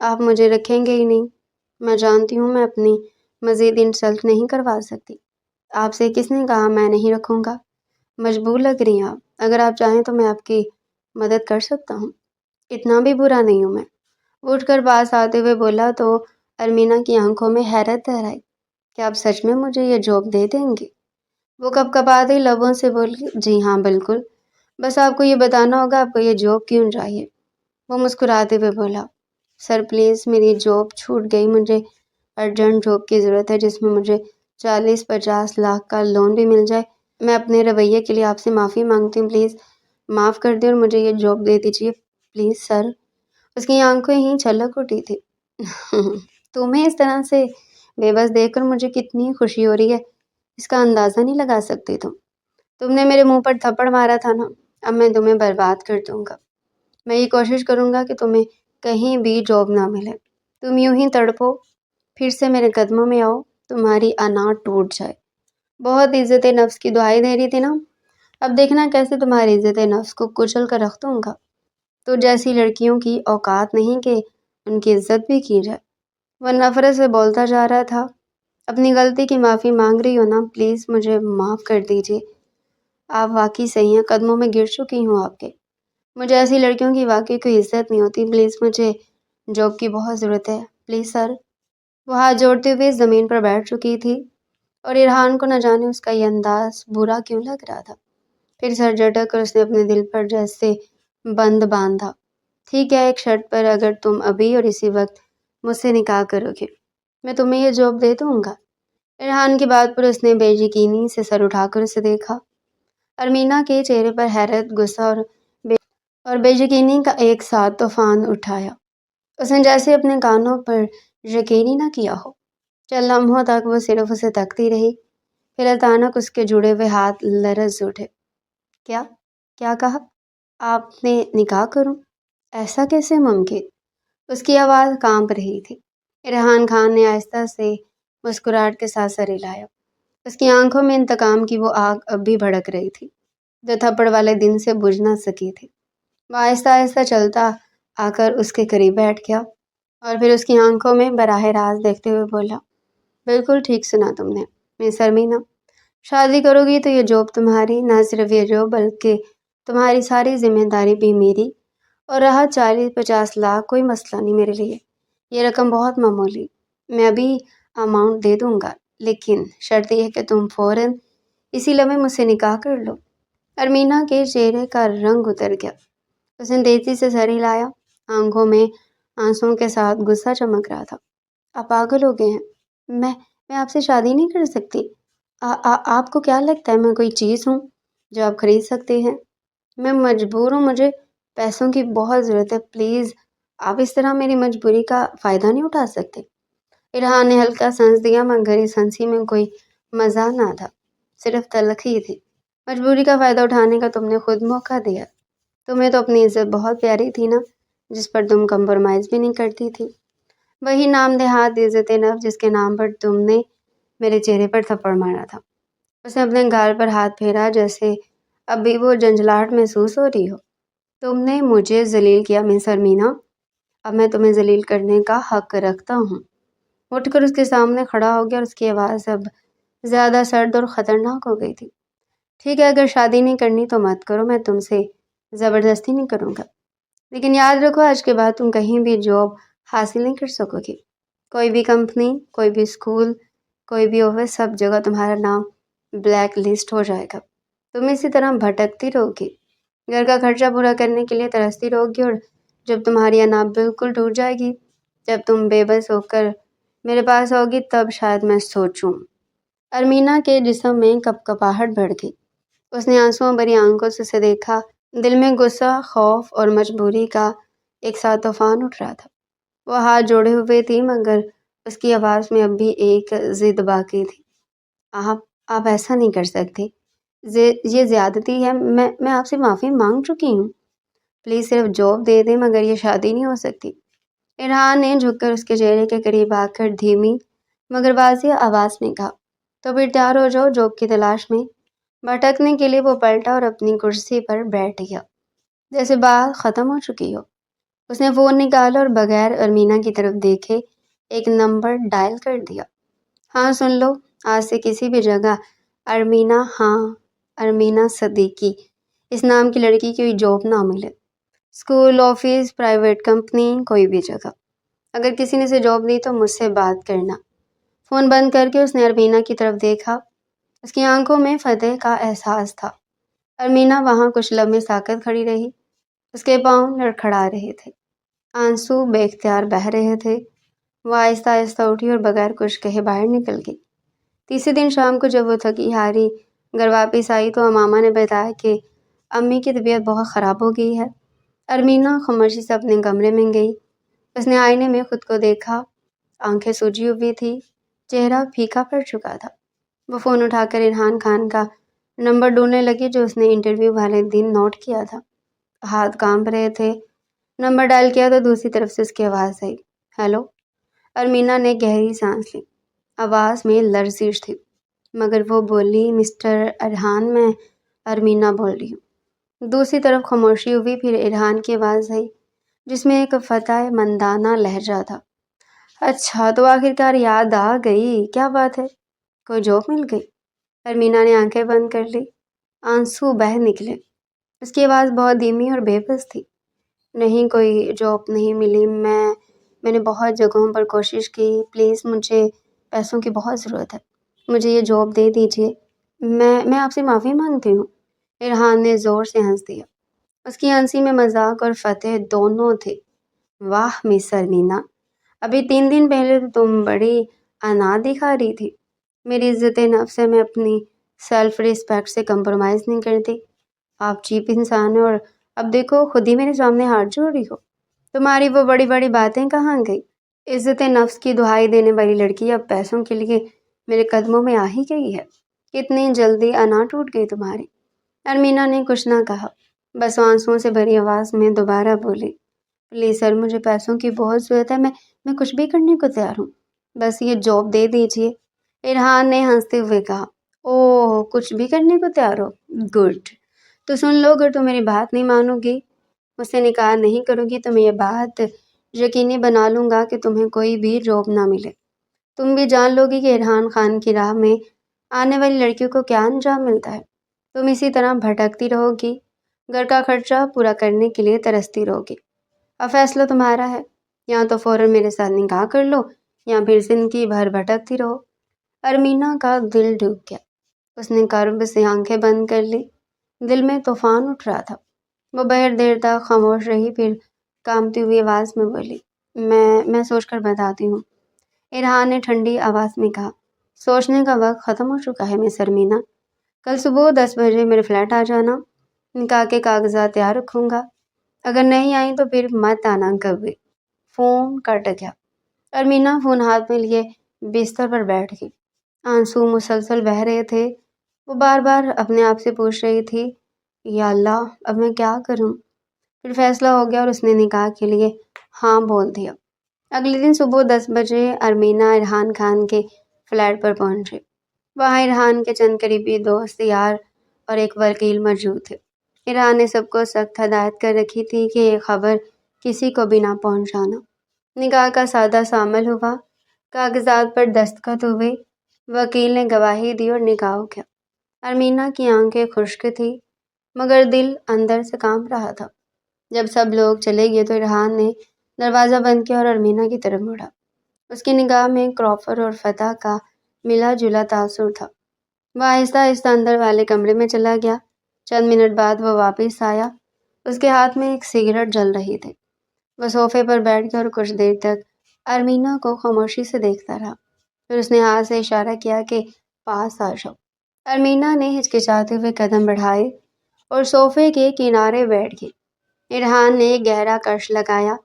آپ مجھے رکھیں گے ہی نہیں؟ میں جانتی ہوں میں اپنی مزید انسلٹ نہیں کروا سکتی۔ آپ سے کس نے کہا میں نہیں رکھوں گا؟ مجبور لگ رہی ہیں آپ، اگر آپ چاہیں تو میں آپ کی مدد کر سکتا ہوں، اتنا بھی برا نہیں ہوں میں۔ وہ اٹھ کر پاس آتے ہوئے بولا تو ارمینہ کی آنکھوں میں حیرت تہرائی، کیا آپ سچ میں مجھے یہ جاب دے دیں گے؟ وہ کپکپاتے لبوں سے بولی، جی ہاں بالکل، بس آپ کو یہ بتانا ہوگا آپ کو یہ جاب کیوں چاہیے۔ وہ مسکراتے ہوئے بولا، سر پلیز میری جاب چھوٹ گئی، مجھے ارجنٹ جاب کی ضرورت ہے جس میں مجھے 40-50 لاکھ کا لون بھی مل جائے۔ میں اپنے رویے کے لیے آپ سے معافی مانگتی ہوں، پلیز معاف کر دیں اور مجھے یہ جاب دے دیجیے پلیز سر۔ اس کی آنکھیں ہی چھلک اٹھی تھی۔ تمہیں اس طرح سے بے بس دیکھ کر مجھے کتنی خوشی ہو رہی ہے، اس کا اندازہ نہیں لگا سکتی تم نے میرے منہ پر تھپڑ مارا تھا نا، اب میں تمہیں برباد کر دوں گا۔ میں یہ کوشش کروں گا کہ تمہیں کہیں بھی جاب نہ ملے، تم یوں ہی تڑپو، پھر سے میرے قدموں میں آؤ، تمہاری انا ٹوٹ جائے۔ بہت عزت نفس کی دعائیں دے رہی تھی نا، اب دیکھنا کیسے تمہاری عزت نفس کو کچل کر رکھ دوں گا۔ تو جیسی لڑکیوں کی اوقات نہیں کہ ان کی عزت بھی کی جائے۔ وہ نفرت سے بولتا جا رہا تھا۔ اپنی غلطی کی معافی مانگ رہی ہو نا؟ پلیز مجھے معاف کر دیجیے۔ آپ واقعی صحیح ہیں، قدموں میں گر چکی ہوں آپ کے۔ مجھے ایسی لڑکیوں کی واقعی کوئی عزت نہیں ہوتی۔ پلیز مجھے جاب کی بہت ضرورت ہے، پلیز سر۔ وہ ہاتھ جوڑتے ہوئے زمین پر بیٹھ چکی تھی اور ارحان کو نہ جانے اس کا یہ انداز برا کیوں لگ رہا تھا۔ پھر سر جھٹک کر اس نے اپنے دل پر جیسے بند باندھا۔ ٹھیک ہے، ایک شرط پر، اگر تم ابھی اور اسی وقت مجھ سے نکاح کرو گے، میں تمہیں یہ جاب دے دوں گا۔ ارحان کی بات پر اس نے بے یقینی سے سر اٹھا کر اسے دیکھا۔ ارمینا کے چہرے پر حیرت، غصہ اور بے یقینی کا ایک ساتھ طوفان اٹھایا۔ اس نے جیسے اپنے کانوں پر یقین ہی نہ کیا ہو۔ چند لمحوں تک وہ صرف اسے تکتی رہی، پھر اچانک اس کے جڑے ہوئے ہاتھ لرز اٹھے۔ کیا کہا؟ آپ نے نکاح کروں؟ ایسا کیسے ممکن؟ اس کی آواز کانپ رہی تھی۔ ارحان خان نے آہستہ سے مسکراہٹ کے ساتھ سر ہلایا۔ اس کی آنکھوں میں انتقام کی وہ آگ اب بھی بھڑک رہی تھی جو تھپڑ والے دن سے بجھ نہ سکی تھی۔ وہ آہستہ آہستہ چلتا آ کر اس کے قریب بیٹھ گیا اور پھر اس کی آنکھوں میں براہ راست دیکھتے ہوئے بولا، بالکل ٹھیک سنا تم نے مس ارمینا، شادی کرو گی تو یہ جاب تمہاری، نہ صرف یہ جاب بلکہ تمہاری ساری ذمہ داری بھی میری، اور رہا 40-50 لاکھ، کوئی مسئلہ نہیں میرے لیے، یہ رقم بہت معمولی، میں ابھی اماؤنٹ دے دوں گا، لیکن شرط یہ ہے کہ تم فوراً اسی لمحے مجھ سے نکاح کر لو۔ ارمینا کے چہرے کا رنگ اتر گیا۔ اس نے تیزی سے سر ہلایا، آنکھوں میں آنسوؤں کے ساتھ غصہ چمک رہا تھا۔ آپ پاگل ہو گئے ہیں، میں آپ سے شادی نہیں کر سکتی۔ آپ کو کیا لگتا ہے میں کوئی چیز ہوں جو آپ خرید سکتے ہیں؟ میں مجبور ہوں، مجھے پیسوں کی بہت ضرورت ہے، پلیز آپ اس طرح میری مجبوری کا فائدہ نہیں اٹھا سکتے۔ ارحان نے ہلکا سانس دیا، مگر اس ہنسی میں کوئی مزہ نہ تھا، صرف تلخی تھی۔ مجبوری کا فائدہ اٹھانے کا تم نے خود موقع دیا۔ تمہیں تو اپنی عزت بہت پیاری تھی نا، جس پر تم کمپرومائز بھی نہیں کرتی تھی۔ وہی نام نہاد عزت نفس جس کے نام پر تم نے میرے چہرے پر تھپڑ مارا تھا۔ اس نے اپنے گال پر ہاتھ پھیرا جیسے اب بھی وہ جھنجھلاہٹ محسوس ہو رہی ہو۔ تم نے مجھے ذلیل کیا مس ارمینا، اب میں تمہیں ذلیل کرنے کا حق رکھتا ہوں۔ اٹھ کر اس کے سامنے کھڑا ہو گیا اور اس کی آواز اب زیادہ سرد اور خطرناک ہو گئی تھی۔ ٹھیک ہے، اگر شادی نہیں کرنی تو مت کرو، میں تم سے زبردستی نہیں کروں گا، لیکن یاد رکھو آج کے بعد تم کہیں بھی جاب حاصل نہیں کر سکو گی۔ کوئی بھی کمپنی، کوئی بھی اسکول، کوئی بھی آفس، سب جگہ تمہارا نام بلیک لسٹ ہو جائے گا۔ تم اسی طرح بھٹکتی رہو گی، گھر کا خرچہ پورا کرنے کے لیے ترستی رہو گی، اور جب تمہاری انا بالکل ٹوٹ جائے گی، جب تم بے بس ہو کر میرے پاس ہوگی، تب شاید میں سوچوں۔ ارمینا کے جسم میں کپکپاہٹ بڑھ گئی۔ اس نے آنسوؤں بھری آنکھوں سے اسے دیکھا، دل میں غصہ، خوف اور مجبوری کا ایک ساتھ طوفان اٹھ رہا تھا۔ وہ ہاتھ جوڑے ہوئے تھی، مگر اس کی آواز میں اب بھی ایک ضد باقی تھی۔ آپ ایسا نہیں کر سکتے، یہ زیادتی ہے، میں آپ سے معافی مانگ چکی ہوں، پلیز صرف جاب دے دیں، مگر یہ شادی نہیں ہو سکتی۔ ارحان نے جھک کر اس کے چہرے کے قریب آ کر دھیمی مگر واضح آواز میں کہا، تو پھر تیار ہو جاؤ جاب کی تلاش میں۔ بھٹکنے کے لیے وہ پلٹا اور اپنی کرسی پر بیٹھ گیا جیسے بات ختم ہو چکی ہو۔ اس نے فون نکالا اور بغیر ارمینا کی طرف دیکھے ایک نمبر ڈائل کر دیا۔ ہاں سن لو، آج سے کسی بھی جگہ ارمینا، ہاں ارمینا صدیقی اس نام کی لڑکی کی کوئی جاب نہ ملے۔ اسکول، آفس، پرائیویٹ کمپنی، کوئی بھی جگہ اگر کسی نے اسے جاب دی تو مجھ سے بات کرنا۔ فون بند کر کے اس نے ارمینا کی طرف دیکھا۔ اس کی آنکھوں میں فتح کا احساس تھا۔ ارمینا وہاں کچھ لمحے ساکت کھڑی رہی، اس کے پاؤں لڑکھڑا رہے تھے، آنسو بے اختیار بہہ رہے تھے۔ وہ آہستہ آہستہ اٹھی اور بغیر کچھ کہے باہر نکل گئی۔ تیسرے دن شام کو جب وہ تھکی ہاری گھر واپس آئی تو امامہ نے بتایا کہ امی کی طبیعت بہت خراب ہو گئی ہے۔ ارمینا خاموشی سے اپنے کمرے میں گئی۔ اس نے آئینے میں خود کو دیکھا، آنکھیں سوجی ہوئی تھی، چہرہ پھیکا پڑ چکا تھا۔ وہ فون اٹھا کر ارحان خان کا نمبر ڈھونڈنے لگی جو اس نے انٹرویو والے دن نوٹ کیا تھا۔ ہاتھ کانپ رہے تھے۔ نمبر ڈائل کیا تو دوسری طرف سے اس کی آواز آئی، ہیلو۔ ارمینا نے گہری سانس لی، آواز میں لرزش تھی، مگر وہ بولی، مسٹر ارحان، میں ارمینہ بول رہی ہوں۔ دوسری طرف خاموشی ہوئی، پھر ارحان کی آواز آئی جس میں ایک فتح مندانہ لہجہ تھا۔ اچھا تو آخرکار یاد آ گئی، کیا بات ہے؟ کوئی جاب مل گئی؟ ارمینہ نے آنکھیں بند کر لی، آنسو بہہ نکلے۔ اس کی آواز بہت دھیمی اور بے بس تھی۔ نہیں، کوئی جاب نہیں ملی، میں نے بہت جگہوں پر کوشش کی، پلیز مجھے پیسوں کی بہت ضرورت ہے، مجھے یہ جاب دے دیجیے، میں آپ سے معافی مانگتی ہوں۔ ارحان نے زور سے ہنس دیا۔ اس کی ہنسی میں مذاق اور فتح دونوں تھے۔ واہ مس ارمینہ، ابھی 3 دن پہلے تو تم بڑی انا دکھا رہی تھی۔ میری عزت نفس ہے، میں اپنی سیلف ریسپیکٹ سے کمپرومائز نہیں کرتی۔ آپ چیپ انسان ہیں اور اب دیکھو خود ہی میرے سامنے ہاتھ جوڑ رہی ہو۔ تمہاری وہ بڑی بڑی باتیں کہاں گئی؟ عزت نفس کی دہائی دینے والی لڑکی اب پیسوں کے لیے میرے قدموں میں آ ہی گئی ہے۔ کتنی جلدی انا ٹوٹ گئی تمہاری۔ ارمینہ نے کچھ نہ کہا، بس آنسوؤں سے بھری آواز میں دوبارہ بولی، پلیز سر، مجھے پیسوں کی بہت ضرورت ہے، میں کچھ بھی کرنے کو تیار ہوں، بس یہ جاب دے دیجیے۔ ارحان نے ہنستے ہوئے کہا، اوہ کچھ بھی کرنے کو تیار ہو؟ گڈ، تو سن لو، اگر تم میری بات نہیں مانو گی، مجھ سے نکاح نہیں کرو گی، تو میں یہ بات یقینی بنا لوں گا کہ تمہیں کوئی بھی جاب نہ ملے۔ تم بھی جان لو گی کہ ارحان خان کی راہ میں آنے والی لڑکیوں کو کیا انجام ملتا ہے۔ تم اسی طرح بھٹکتی رہو گی، گھر کا خرچہ پورا کرنے کے لیے ترستی رہو گی۔ اب فیصلہ تمہارا ہے، یا تو فوراً میرے ساتھ نکاح کر لو یا پھر زندگی بھر بھٹکتی رہو۔ ارمینہ کا دل ڈوب گیا، اس نے کرب سے آنکھیں بند کر لی، دل میں طوفان اٹھ رہا تھا۔ وہ بہت دیر تک خاموش رہی، پھر کانپتی ہوئی آواز میں بولی، میں سوچ کر بتاتی ہوں۔ ارحان نے ٹھنڈی آواز میں کہا، سوچنے کا وقت ختم ہو چکا ہے مس ارمینہ، کل صبح 10 بجے میرے فلیٹ آ جانا، نکاح کے کاغذات تیار رکھوں گا، اگر نہیں آئی تو پھر مت آنا کبھی۔ فون کٹ گیا۔ ارمینہ فون ہاتھ میں لیے بستر پر بیٹھ گئی، آنسو مسلسل بہہ رہے تھے۔ وہ بار بار اپنے آپ سے پوچھ رہی تھی، یا اللہ اب میں کیا کروں؟ پھر فیصلہ ہو گیا اور اس نے نکاح کے لیے ہاں بول دیا۔ اگلے دن صبح 10 بجے ارمینہ ارحان خان کے فلیٹ پر پہنچی۔ وہاں ارحان کے چند قریبی دوست، یار اور ایک وکیل موجود تھے۔ ارحان نے سب کو سخت ہدایت کر رکھی تھی کہ یہ خبر کسی کو بھی نہ پہنچانا۔ نکاح کا سادہ سا عمل ہوا، کاغذات پر دستخط ہوئے، وکیل نے گواہی دی اور نکاح ہو گیا۔ ارمینہ کی آنکھیں خشک تھی مگر دل اندر سے کانپ رہا تھا۔ جب سب لوگ چلے گئے تو ارحان نے دروازہ بند کیا اور ارمینہ کی طرف مڑا۔ اس کی نگاہ میں کرافر اور فتح کا ملا جلا تاثر تھا۔ وہ آہستہ آہستہ اندر والے کمرے میں چلا گیا۔ چند منٹ بعد وہ واپس آیا، اس کے ہاتھ میں ایک سگریٹ جل رہی تھی۔ وہ صوفے پر بیٹھ گیا اور کچھ دیر تک ارمینہ کو خاموشی سے دیکھتا رہا، پھر اس نے ہاتھ سے اشارہ کیا کہ پاس آ جاؤ۔ ارمینہ نے ہچکچاتے ہوئے قدم بڑھائے اور صوفے کے کنارے بیٹھ گئی۔ ارحان نے ایک گہرا کش لگایا،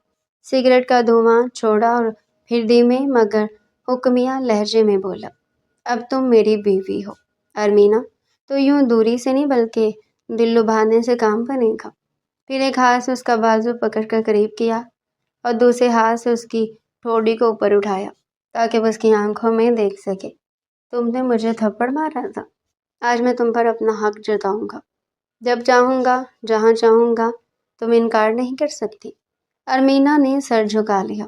سگریٹ کا دھواں چھوڑا اور پھر دھیمے مگر حکمیہ لہجے میں بولا، اب تم میری بیوی ہو ارمینہ، تو یوں دوری سے نہیں بلکہ دل لبھانے سے کام بنے گا۔ پھر ایک ہاتھ سے اس کا بازو پکڑ کر قریب کیا اور دوسرے ہاتھ سے اس کی ٹھوڑی کو اوپر اٹھایا تاکہ وہ اس کی آنکھوں میں دیکھ سکے۔ تم نے مجھے تھپڑ مارا تھا، آج میں تم پر اپنا حق جتاؤں گا، جب چاہوں گا، جہاں چاہوں گا، تم انکار نہیں کر سکتی۔ ارمینہ نے سر جھکا لیا،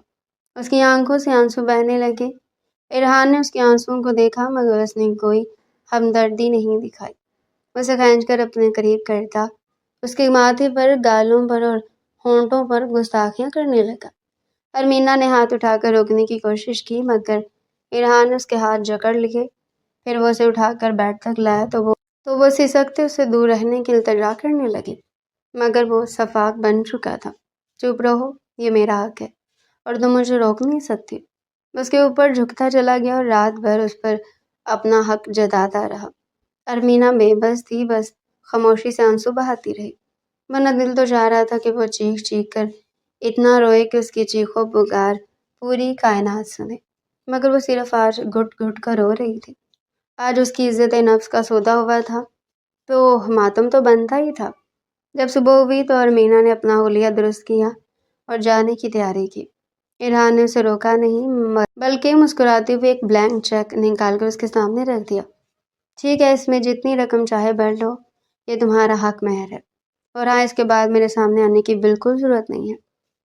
اس کی آنکھوں سے آنسو بہنے لگے۔ ارحان نے اس کے آنسوؤں کو دیکھا مگر اس نے کوئی ہمدردی نہیں دکھائی۔ اسے کھینچ کر اپنے قریب کرتا، اس کے ماتھے پر، گالوں پر اور ہونٹوں پر گستاخیاں کرنے لگا۔ ارمینہ نے ہاتھ اٹھا کر روکنے کی کوشش کی مگر ارحان نے اس کے ہاتھ جکڑ لیے۔ پھر وہ اسے اٹھا کر بیڈ تک لایا تو وہ سسکتے اس سے دور رہنے کی التجا کرنے لگی، مگر وہ شفاق بن چکا تھا۔ چپ رہو، یہ میرا حق ہے اور تم مجھے روک نہیں سکتی۔ اس کے اوپر جھکتا چلا گیا اور رات بھر اس پر اپنا حق جتاتا رہا۔ ارمینہ بے بس تھی، بس خاموشی سے آنسو بہاتی رہی، ورنہ دل تو چاہ رہا تھا کہ وہ چیخ چیخ کر اتنا روئے کہ اس کی چیخوں پکار پوری کائنات سنے، مگر وہ صرف آج گھٹ گھٹ کر رو رہی تھی۔ آج اس کی عزت نفس کا سودا ہوا تھا تو ماتم تو بنتا ہی تھا۔ جب صبح ہوئی تو ارمینہ نے اپنا حلیہ درست کیا اور جانے کی تیاری کی۔ ارحان نے اسے روکا نہیں بلکہ مسکراتے ہوئے ایک بلینک چیک نکال کر اس کے سامنے رکھ دیا۔ ٹھیک ہے، اس میں جتنی رقم چاہے بھر لو، یہ تمہارا حق مہر ہے، اور ہاں اس کے بعد میرے سامنے آنے کی بالکل ضرورت نہیں ہے۔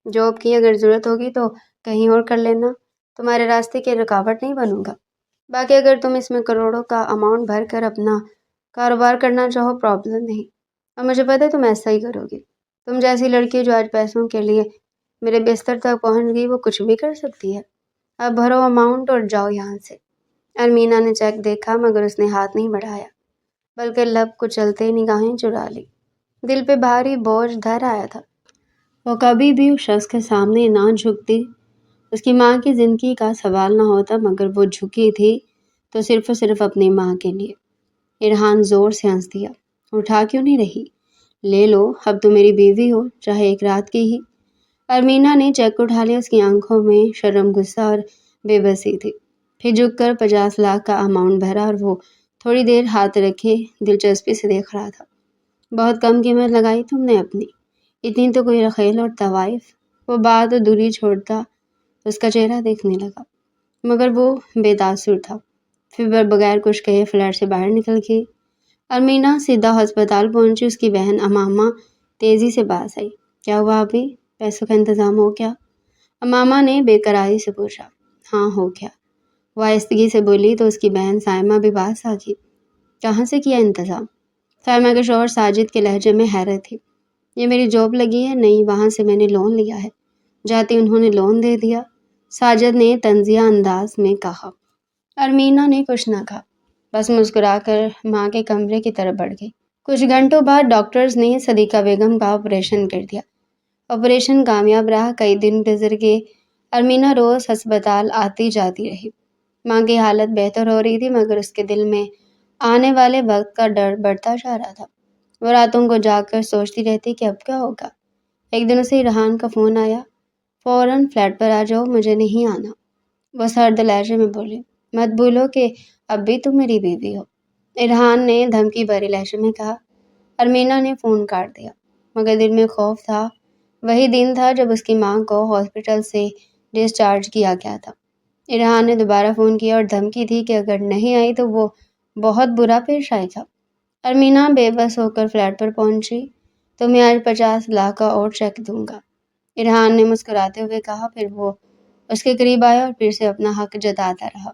جاب کی اگر ضرورت ہوگی تو کہیں اور کر لینا، تمہارے راستے کی رکاوٹ نہیں بنوں گا۔ باقی اگر تم اس میں کروڑوں کا اماؤنٹ بھر کر اپنا کاروبار کرنا چاہو پرابلم نہیں، اور مجھے پتہ ہے تم ایسا ہی کرو گی۔ تم جیسی لڑکی جو آج پیسوں کے لیے میرے بستر تک پہنچ گئی وہ کچھ بھی کر سکتی ہے۔ اب بھرو اماؤنٹ اور جاؤ یہاں سے۔ ارمینا نے چیک دیکھا مگر اس نے ہاتھ نہیں بڑھایا، بلکہ لب کو چلتے نگاہیں چرا لی۔ دل پہ بھاری بوجھ دھر آیا تھا۔ وہ کبھی بھی اس شخص کے سامنے نہ جھکتی۔ اس کی ماں کی زندگی کا سوال نہ ہوتا، مگر وہ جھکی تھی تو صرف اور صرف اپنی ماں کے لیے۔ ارحان زور سے ہنس دیا۔ اٹھا کیوں نہیں رہی؟ لے لو، اب تو میری بیوی ہو، چاہے ایک رات کی ہی۔ ارمینا نے چیک اٹھا لیا۔ اس کی آنکھوں میں شرم، غصہ اور بے بسی تھی۔ پھر جھک کر 50 لاکھ کا اماؤنٹ بھرا اور وہ تھوڑی دیر ہاتھ رکھے دلچسپی سے دیکھ رہا تھا۔ بہت کم قیمت لگائی تم نے اپنی، اتنی تو کوئی رخیل اور طوائف۔ وہ بات دوری چھوڑتا اس کا چہرہ دیکھنے لگا، مگر وہ بے تاثر تھا۔ پھر بغیر کچھ کہے فلیٹ سے باہر نکل گئی۔ ارمینا سیدھا ہسپتال پہنچی۔ اس کی بہن امامہ تیزی سے پاس آئی۔ کیا ہوا ابھی؟ پیسوں کا انتظام ہو گیا؟ امامہ نے بے قراری سے پوچھا۔ ہاں ہو گیا، وہ آہستگی سے بولی تو اس کی بہن سائمہ بھی پاس آ گئی۔ کہاں سے کیا انتظام؟ سائمہ کے شوہر ساجد کے لہجے میں حیرت تھی۔ یہ میری جاب لگی ہے، نہیں وہاں سے میں نے لون لیا ہے، جاتے انہوں نے لون دے دیا، ساجد نے طنزیہ انداز میں کہا۔ ارمینا نے کچھ نہ کہا، بس مسکرا کر ماں کے کمرے کی طرف بڑھ گئی۔ کچھ گھنٹوں بعد ڈاکٹرز نے صدیقہ بیگم کا آپریشن کر دیا۔ آپریشن کامیاب رہا۔ کئی دن گزر گئے۔ ارمینا روز ہسپتال آتی جاتی رہی۔ ماں کی حالت بہتر ہو رہی تھی، مگر اس کے دل میں آنے والے وقت کا ڈر بڑھتا جا رہا تھا۔ وہ راتوں کو جاگ کر سوچتی رہتی کہ اب کیا ہوگا۔ ایک دن اسے ارحان کا فون آیا۔ فوراً فلیٹ پر آ جاؤ، مجھے نہیں آنا، وہ سرد لہجے میں بولی۔ مت بھولو کہ اب بھی تم میری بیوی ہو، ارحان نے دھمکی بھرے لہجے میں کہا۔ ارمینا نے فون کاٹ دیا، مگر دل میں خوف تھا۔ وہی دن تھا جب اس کی ماں کو ہاسپٹل سے ڈسچارج کیا گیا تھا۔ ارحان نے دوبارہ فون کیا اور دھمکی دی کہ اگر نہیں آئی تو وہ بہت برا پیش آئے گا۔ ارمینا بے بس ہو کر فلیٹ پر پہنچی۔ تمہیں آج 50 لاکھ کا اور چیک دوں گا، ارحان نے مسکراتے ہوئے کہا۔ پھر وہ اس کے قریب آیا اور پھر سے اپنا حق جتاتا رہا۔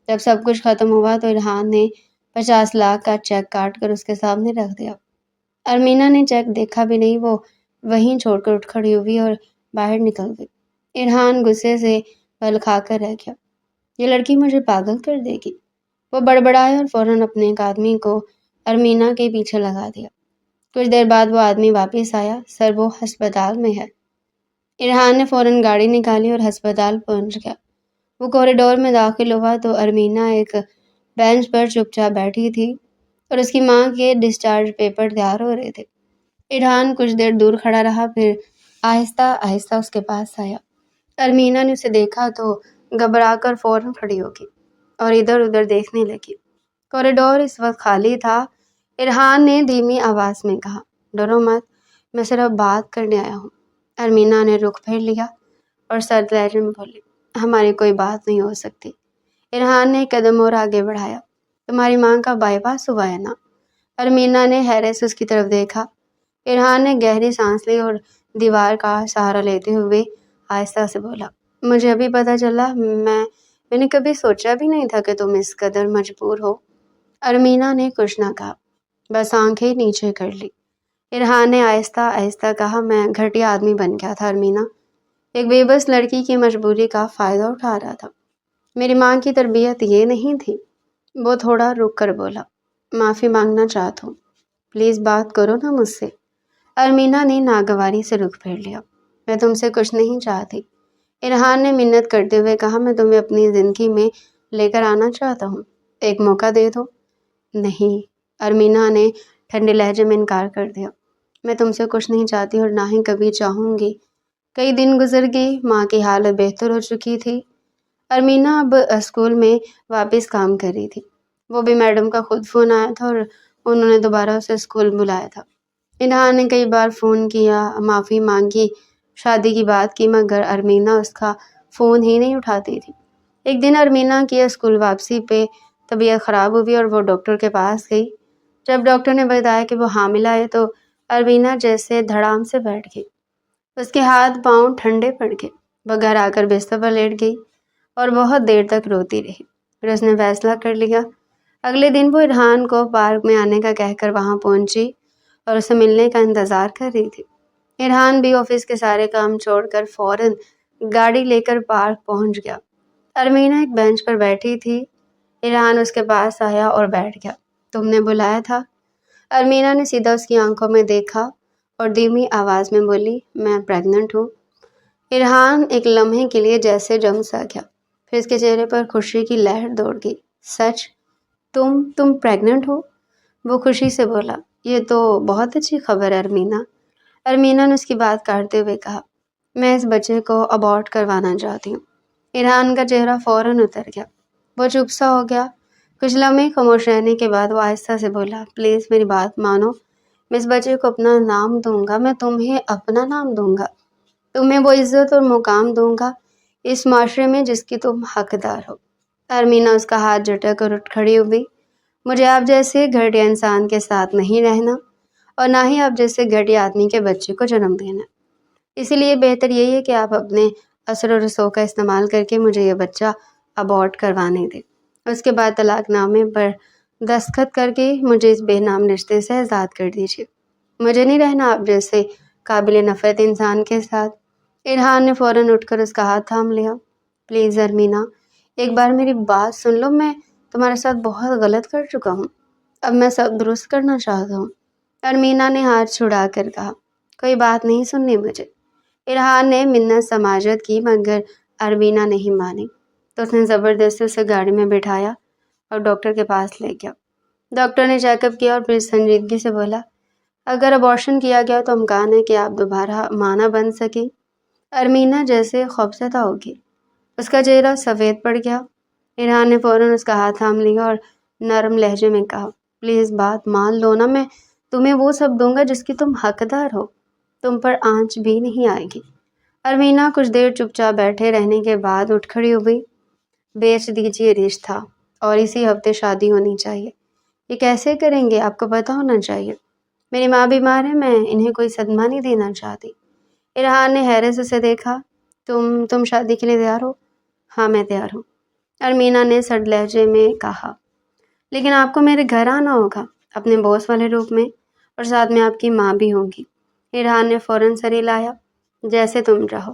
جب سب کچھ ختم ہوا تو ارحان نے 50 لاکھ کا چیک کاٹ کر اس کے سامنے رکھ دیا۔ ارمینا نے چیک دیکھا بھی نہیں، وہ وہیں چھوڑ کر اٹھ کھڑی ہوئی اور باہر نکل گئی۔ ارحان غصے سے پل کھا کر رہ گیا۔ یہ لڑکی مجھے پاگل کر دے گی، وہ بڑبڑایا اور فوراً اپنے ایک آدمی کو ارمینا کے پیچھے لگا دیا۔ کچھ دیر بعد وہ آدمی واپس آیا۔ سر وہ ہسپتال میں ہے۔ ارحان نے فوراً گاڑی نکالی اور ہسپتال پہنچ گیا۔ وہ کوریڈور میں داخل ہوا تو ارمینا ایک بینچ پر چپ چاپ بیٹھی تھی اور اس کی ماں کے ڈسچارج پیپر تیار ہو رہے تھے۔ ارحان کچھ دیر دور کھڑا رہا، پھر آہستہ آہستہ اس کے پاس آیا۔ ارمینا نے اسے دیکھا تو گھبرا کر فوراً کھڑی ہو گئی اور ادھر ادھر دیکھنے لگی۔ کوریڈور اس وقت خالی تھا۔ ارحان نے دھیمی آواز میں کہا، ڈرو مت، میں صرف بات کرنے آیا ہوں۔ ارمینا نے رخ پھیر لیا اور سرد لہجے میں بولی، ہماری کوئی بات نہیں ہو سکتی۔ ارحان نے ایک قدم اور آگے بڑھایا۔ تمہاری ماں کا بائی پاس ہوا ہے نا؟ ارمینا نے حیرت سے اس کی طرف دیکھا۔ ارحان نے گہری سانس لی اور دیوار کا سہارا لیتے ہوئے آہستہ سے بولا، مجھے ابھی پتہ چلا، میں نے کبھی سوچا بھی نہیں تھا کہ تم اس قدر مجبور ہو۔ ارمینا نے کچھ نہ کہا، بس آنکھیں نیچے کر لی۔ ارحان نے آہستہ آہستہ کہا، میں گھٹیا آدمی بن گیا تھا ارمینا، ایک بے بس لڑکی کی مجبوری کا فائدہ اٹھا رہا تھا۔ میری ماں کی تربیت یہ نہیں تھی۔ وہ تھوڑا رک کر بولا، معافی مانگنا چاہتا ہوں، پلیز بات کرو نا مجھ سے۔ ارمینا نے ناگواری سے رخ پھیر لیا۔ میں تم سے کچھ نہیں چاہتی، ارحان نے منت کرتے ہوئے کہا، میں تمہیں اپنی زندگی میں لے کر آنا چاہتا ہوں، ایک موقع دے دو۔ نہیں، ارمینا نے ٹھنڈے لہجے میں انکار کر دیا، میں تم سے کچھ نہیں چاہتی اور نہ ہی کبھی چاہوں گی۔ کئی دن گزر گئی۔ ماں کی حالت بہتر ہو چکی تھی۔ ارمینا اب اسکول میں واپس کام کر رہی تھی۔ وہ بھی میڈم کا خود فون آیا تھا اور انہوں نے دوبارہ اسے اسکول بلایا تھا۔ ارحان نے کئی بار فون کیا، معافی مانگی، شادی کی بات کی، مگر ارمینا اس کا فون ہی نہیں اٹھاتی تھی۔ ایک دن ارمینا کی اسکول واپسی پہ طبیعت خراب ہوئی اور وہ ڈاکٹر کے پاس گئی۔ جب ڈاکٹر نے بتایا کہ وہ حاملہ ہے تو ارمینا جیسے دھڑام سے بیٹھ گئی۔ اس کے ہاتھ پاؤں ٹھنڈے پڑ گئے۔ وہ گھر آ کر بستر پر لیٹ گئی اور بہت دیر تک روتی رہی۔ پھر اس نے فیصلہ کر لیا۔ اگلے دن وہ ارحان کو پارک میں آنے کا کہہ کر وہاں پہنچی اور اسے ملنے کا انتظار کر رہی تھی۔ ارحان بھی آفس کے سارے کام چھوڑ کر فوراً گاڑی لے کر پارک پہنچ گیا۔ ارمینا ایک بینچ پر بیٹھی تھی۔ ارحان اس کے پاس آیا اور بیٹھ گیا۔ تم نے بلایا تھا؟ ارمینا نے سیدھا اس کی آنکھوں میں دیکھا اور دھیمی آواز میں بولی، میں پریگننٹ ہوں۔ ارحان ایک لمحے کے لیے جیسے جم سا گیا، پھر اس کے چہرے پر خوشی کی لہر دوڑ گئی۔ سچ؟ تم پریگننٹ ہو؟ وہ خوشی سے بولا، یہ تو بہت اچھی خبر ہے ارمینا۔ ارمینا نے اس کی بات کاٹتے ہوئے کہا، میں اس بچے کو ابارٹ کروانا چاہتی ہوں۔ ارحان کا چہرہ فوراً اتر گیا۔ وہ چپ سا ہو گیا۔ کچھ لمحے خاموش رہنے کے بعد وہ آہستہ سے بولا، پلیز میری بات مانو، میں اس بچے کو اپنا نام دوں گا، میں تمہیں اپنا نام دوں گا، تمہیں وہ عزت اور مقام دوں گا اس معاشرے میں جس کی تم حقدار ہو۔ ارمینا اس کا ہاتھ جھٹک کر اٹھ کھڑی ہوئی۔ مجھے آپ جیسے گھٹیا انسان کے ساتھ نہیں رہنا اور نہ ہی آپ جیسے گھٹیا آدمی کے بچے کو جنم دینا۔ اسی لیے بہتر یہی ہے کہ آپ اپنے اثر و رسوخ کا استعمال کر کے مجھے یہ بچہ ابارٹ کروانے دیں۔ اس کے بعد طلاق نامے پر دستخط کر کے مجھے اس بے نام رشتے سے آزاد کر دیجیے۔ مجھے نہیں رہنا آپ جیسے قابل نفرت انسان کے ساتھ۔ ارحان نے فوراً اٹھ کر اس کا ہاتھ تھام لیا۔ پلیز ارمینا، ایک بار میری بات سن لو، میں تمہارے ساتھ بہت غلط کر چکا ہوں، اب میں سب درست کرنا چاہتا ہوں۔ ارمینا نے ہاتھ چھڑا کر کہا، کوئی بات نہیں سننی مجھے۔ ارحان نے منت سماجت کی مگر ارمینا نہیں مانی تو اس نے زبردستی اسے گاڑی میں بٹھایا اور ڈاکٹر کے پاس لے گیا۔ ڈاکٹر نے چیک اپ کیا اور پھر سنجیدگی سے بولا، اگر ابارشن کیا گیا تو امکان ہے کہ آپ دوبارہ ماں نہ بن سکیں۔ ارمینا جیسے خوفزدہ ہوگی۔ اس کا چہرہ سفید پڑ گیا۔ ارحان نے فوراً اس کا ہاتھ تھام لیا اور نرم لہجے میں کہا، پلیز بات مان لو نا، میں تمہیں وہ سب دوں گا جس کی تم حقدار ہو، تم پر آنچ بھی نہیں آئے گی۔ ارمینا کچھ دیر چپ چاپ بیٹھے رہنے کے بعد اٹھ کھڑی ہوئی۔ بیچ دیجیے رشتہ اور اسی ہفتے شادی ہونی چاہیے۔ یہ کیسے کریں گے؟ آپ کو پتہ ہونا چاہیے، میری ماں بیمار ہے، میں انہیں کوئی صدمہ نہیں دینا چاہتی۔ ارحان نے حیرت سے اسے دیکھا، تم شادی کے لیے تیار ہو؟ ہاں میں تیار ہوں، ارمینا نے سرد لہجے میں کہا، لیکن آپ کو میرے گھر آنا ہوگا اپنے باس والے روپ میں، اور ساتھ میں آپ کی ماں بھی ہوگی۔ ارحان نے فوراً سر ہلایا، جیسے تم چاہو۔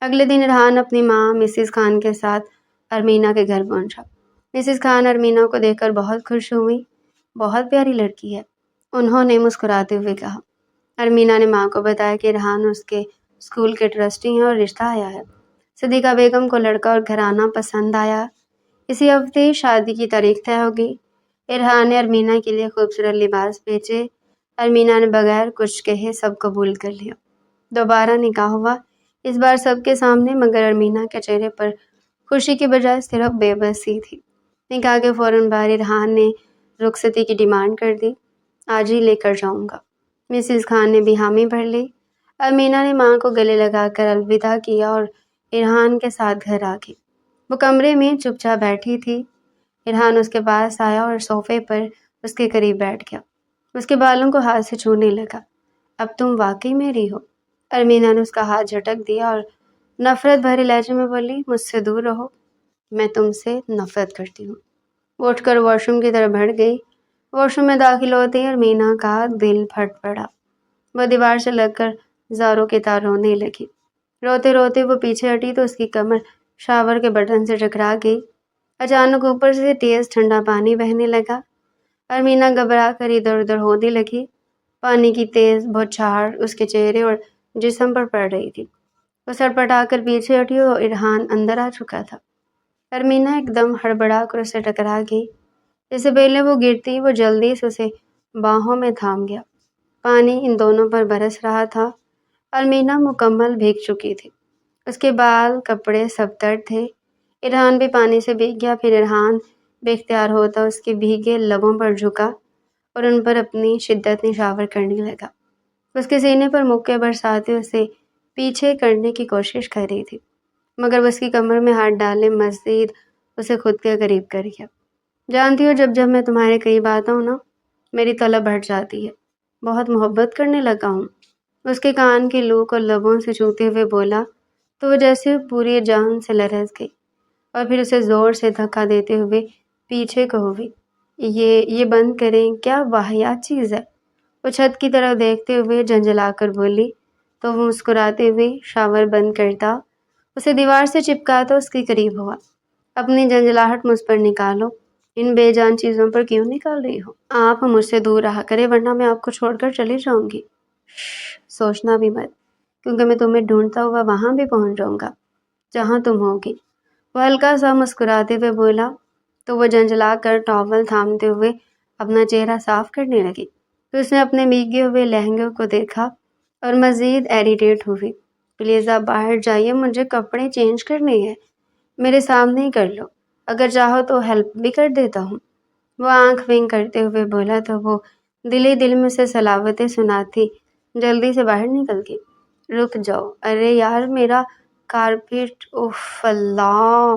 اگلے دن ارحان اپنی ماں مسز خان کے ساتھ ارمینا کے گھر پہنچا۔ مسز خان ارمینا کو دیکھ کر بہت خوش ہوئی۔ بہت پیاری لڑکی ہے، انہوں نے مسکراتے ہوئے کہا۔ ارمینا نے ماں کو بتایا کہ ارحان اس کے اسکول کے ٹرسٹی ہیں اور رشتہ آیا ہے۔ صدیقہ بیگم کو لڑکا اور گھرانہ پسند آیا۔ اسی ہفتے شادی کی تاریخ طے ہوگی۔ ارحان نے ارمینا کے لیے خوبصورت لباس بیچے۔ ارمینا نے بغیر کچھ کہے سب قبول کر لیا۔ دوبارہ نکاح ہوا، اس بار سب کے سامنے، مگر ارمینا کے چہرے پر خوشی کے بجائے صرف بے بسی تھی۔ نکاح کے فوراً بعد ارحان نے رخصتی کی ڈیمانڈ کر دی، آج ہی لے کر جاؤں گا۔ مسز خان نے بھی حامی بھر لی۔ ارمینا نے ماں کو گلے لگا کر الوداع کیا اور ارحان کے ساتھ گھر آ گئی۔ وہ کمرے میں چپ چاپ بیٹھی تھی۔ ارحان اس کے پاس آیا اور صوفے پر اس کے قریب بیٹھ گیا۔ اس کے بالوں کو ہاتھ سے چھونے لگا۔ اب تم واقعی میری ہو؟ ارمینا نے اس کا ہاتھ جھٹک دیا اور نفرت بھرے لہجے میں بولی، مجھ سے دور رہو، میں تم سے نفرت کرتی ہوں۔ وہ اٹھ کر واش روم کی طرف بڑھ گئی۔ واش روم میں داخل ہوتے ہی ارمینا کا دل پھٹ پڑا۔ وہ دیوار سے لگ کر زاروں کی طرح رونے لگی۔ روتے روتے وہ پیچھے ہٹی تو اس کی کمر شاور کے بٹن سے ٹکرا گئی۔ اچانک اوپر سے تیز ٹھنڈا پانی بہنے لگا۔ ارمینا گھبرا کر ادھر ادھر ہونے لگی۔ پانی کی تیز بوچھاڑ اس کے چہرے اور جسم پر پڑ رہی تھی۔ وہ سڑپٹا کر پیچھے ہٹی اور ارحان اندر آ چکا تھا۔ ارمینا ایک دم ہڑبڑا کر اسے ٹکرا گئی۔ اس سے پہلے وہ گرتی، وہ جلدی سے اسے باہوں میں تھام گیا۔ پانی ان دونوں پر برس رہا تھا۔ ارمینا مکمل بھیگ چکی تھی۔ اس کے بال، کپڑے سب تر تھے۔ ارحان بھی پانی سے بھیگ گیا۔ پھر ارحان بے اختیار ہوتا اس کے بھیگے لبوں پر جھکا اور ان پر اپنی شدت نشاور کرنے لگا۔ اس کے سینے پر مکے برساتے اسے پیچھے کرنے کی کوشش کر رہی تھی، مگر وہ اس کی کمر میں ہاتھ ڈالے مزید اسے خود کے قریب کر گیا۔ جانتی ہو جب میں تمہارے قریب آتا ہوں نا، میری طلب بڑھ جاتی ہے، بہت محبت کرنے لگا ہوں۔ اس کے کان کی لو کو لبوں سے چھوتے ہوئے بولا تو وہ جیسے پوری جان سے لرز گئی اور پھر اسے زور سے دھکا دیتے ہوئے پیچھے کو ہوئی۔ یہ بند کریں، کیا واہیات چیز ہے؟ وہ چھت کی طرف دیکھتے ہوئے جھنجھلا کر بولی تو وہ مسکراتے ہوئے شاور بند کرتا، اسے دیوار سے چپکاتا اس کے قریب ہوا۔ اپنی جھنجھلاہٹ مجھ پر نکالو، ان بے جان چیزوں پر کیوں نکال رہی ہو؟ آپ مجھ سے دور رہا کرے ورنہ میں آپ کو چھوڑ کر چلی جاؤں گی۔ سوچنا بھی مت، کیونکہ میں تمہیں ڈھونڈتا ہوا وہاں بھی پہنچ جاؤں گا جہاں تم ہوگی۔ وہ ہلکا سا مسکراتے ہوئے بولا تو وہ جھنجھلا کر ٹاول تھامتے ہوئے اپنا چہرہ صاف کرنے لگی۔ تو اس نے اپنے بھیگے ہوئے لہنگے کو دیکھا اور مزید ایریٹیٹ ہوئی۔ پلیز آپ باہر جائیے، مجھے کپڑے چینج کرنے ہیں، میرے سامنے ہی کر لو، اگر چاہو تو ہیلپ بھی کر دیتا ہوں۔ وہ آنکھ ونک کرتے ہوئے بولا تو وہ دل ہی دل میں سے صلاوتیں سناتی جلدی سے باہر نکل گئی۔ رک جاؤ، ارے یار میرا کارپیٹ، اف اللہ!